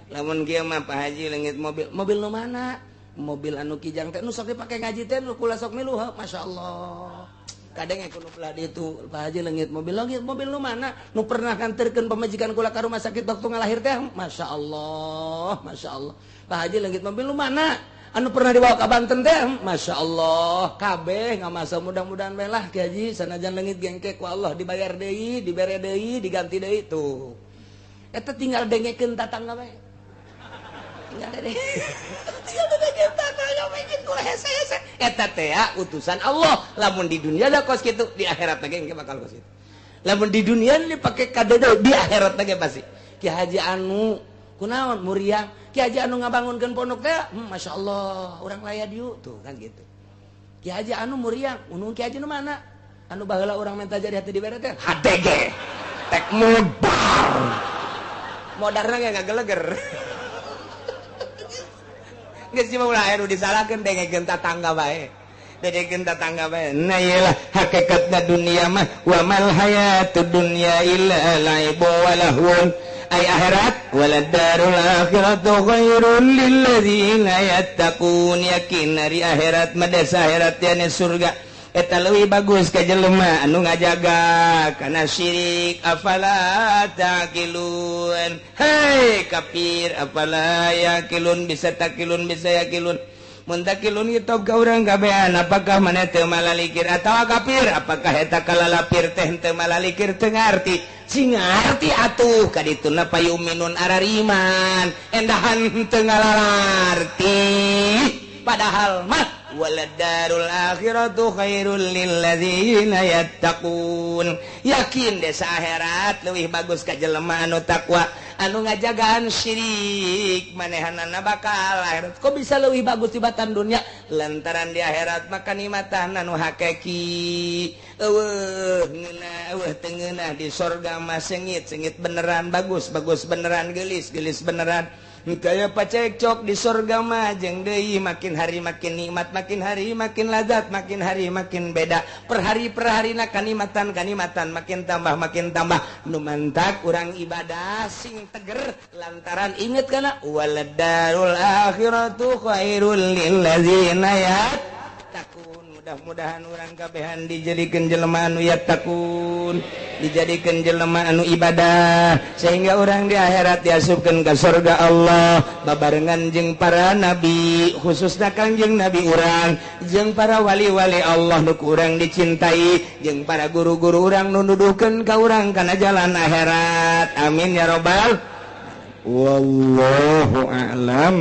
lamun kieu mah Pak Haji leungit mobil nu mana mobil anu kijang teh nu sok dipake ngaji teh nu kula sok miluh masyaallah kadang kuno belah ditu Pak Haji leungit mobil nu mana nu pernah nganterkeun pamajikan kula ka rumah sakit waktu ngalahir teh masyaallah Pak Haji leungit mobil nu mana anu pernah dibawa ke Banten teh Masya Allah kabeh ngamasa mudah-mudahan bae lah Ki Haji sanajan leungit gengke ku Allah dibayar deui dibere deui diganti deui tuh eta tinggal dengekeun tatangga bae tinggal dengekeun tatangga bae kitu hese-hese eta teh utusan Allah lamun di dunia da kos kitu di akhirat ge bakal kos kitu lamun di dunia dipake kadede di akhirat ge pasti Ki Haji anu kunaon muriang Ki Haji anu ngabangunkeun pondok teh Masya Allah urang laya dieu tuh kan gitu Ki Haji anu muriang unung Ki Haji nu mana anu baheula urang minta jadi hati dibere teh hadege tek modarna ge ngageleger geus cuma ulah anu disalahkeun dengekeun tetangga bae dedekeun tetangga bae nah iyalah hakikatna dunia mah wa mal hayatud dunya illa laibu wa lahun ay akhirat walad darul akhiratu khairul lil ladzina yattaqun yakin ari akhirat mah desa akhirat teh surga eta leuwih bagus ka jelema anu ngajaga kana syirik afala taqilun hei kafir afala yaqilun bisa takilun bisa yaqilun mun takilun kitu ka urang kabehan apakah maneh teu malalikir atawa kafir apakah eta kalalapir teh teu malalikir teu ngarti sing ngarti atuh kadituna payuminun arariman endahan teu ngalalarti padahal mah waladarul akhiratu khairul lil ladzina yattaqun yakin desa akhirat leuwih bagus ka jelema anu takwa anu ngajagaan syirik manehanana bakal akhirat kok bisa leuwih bagus tibatan dunia lantaran di akhirat mah kanikmatan anu hakiki eueuh teu ngeunah di sorga mah sengit beneran bagus beneran gelis beneran kaya pacekcok di surga mah jeung deui makin hari makin nikmat makin hari makin lazat makin hari makin beda per harina kanikmatan makin tambah nu mantak urang ibadah sing teger lantaran inget kana waladarul akhiratu khairul lil ladzina yattaqun mudah-mudahan urang kabehan dijadikeun jelema anu yattaqun dijadikeun jelema anu ibadah sehingga orang di akhirat diasupkeun ka surga Allah babarengan jeung para nabi khususna Kangjeng Nabi urang jeung para wali-wali Allah nu urang dicintai jeung para guru-guru urang nu nuduhkeun ka urang kana jalan akhirat amin ya robbal wallahu a'lam.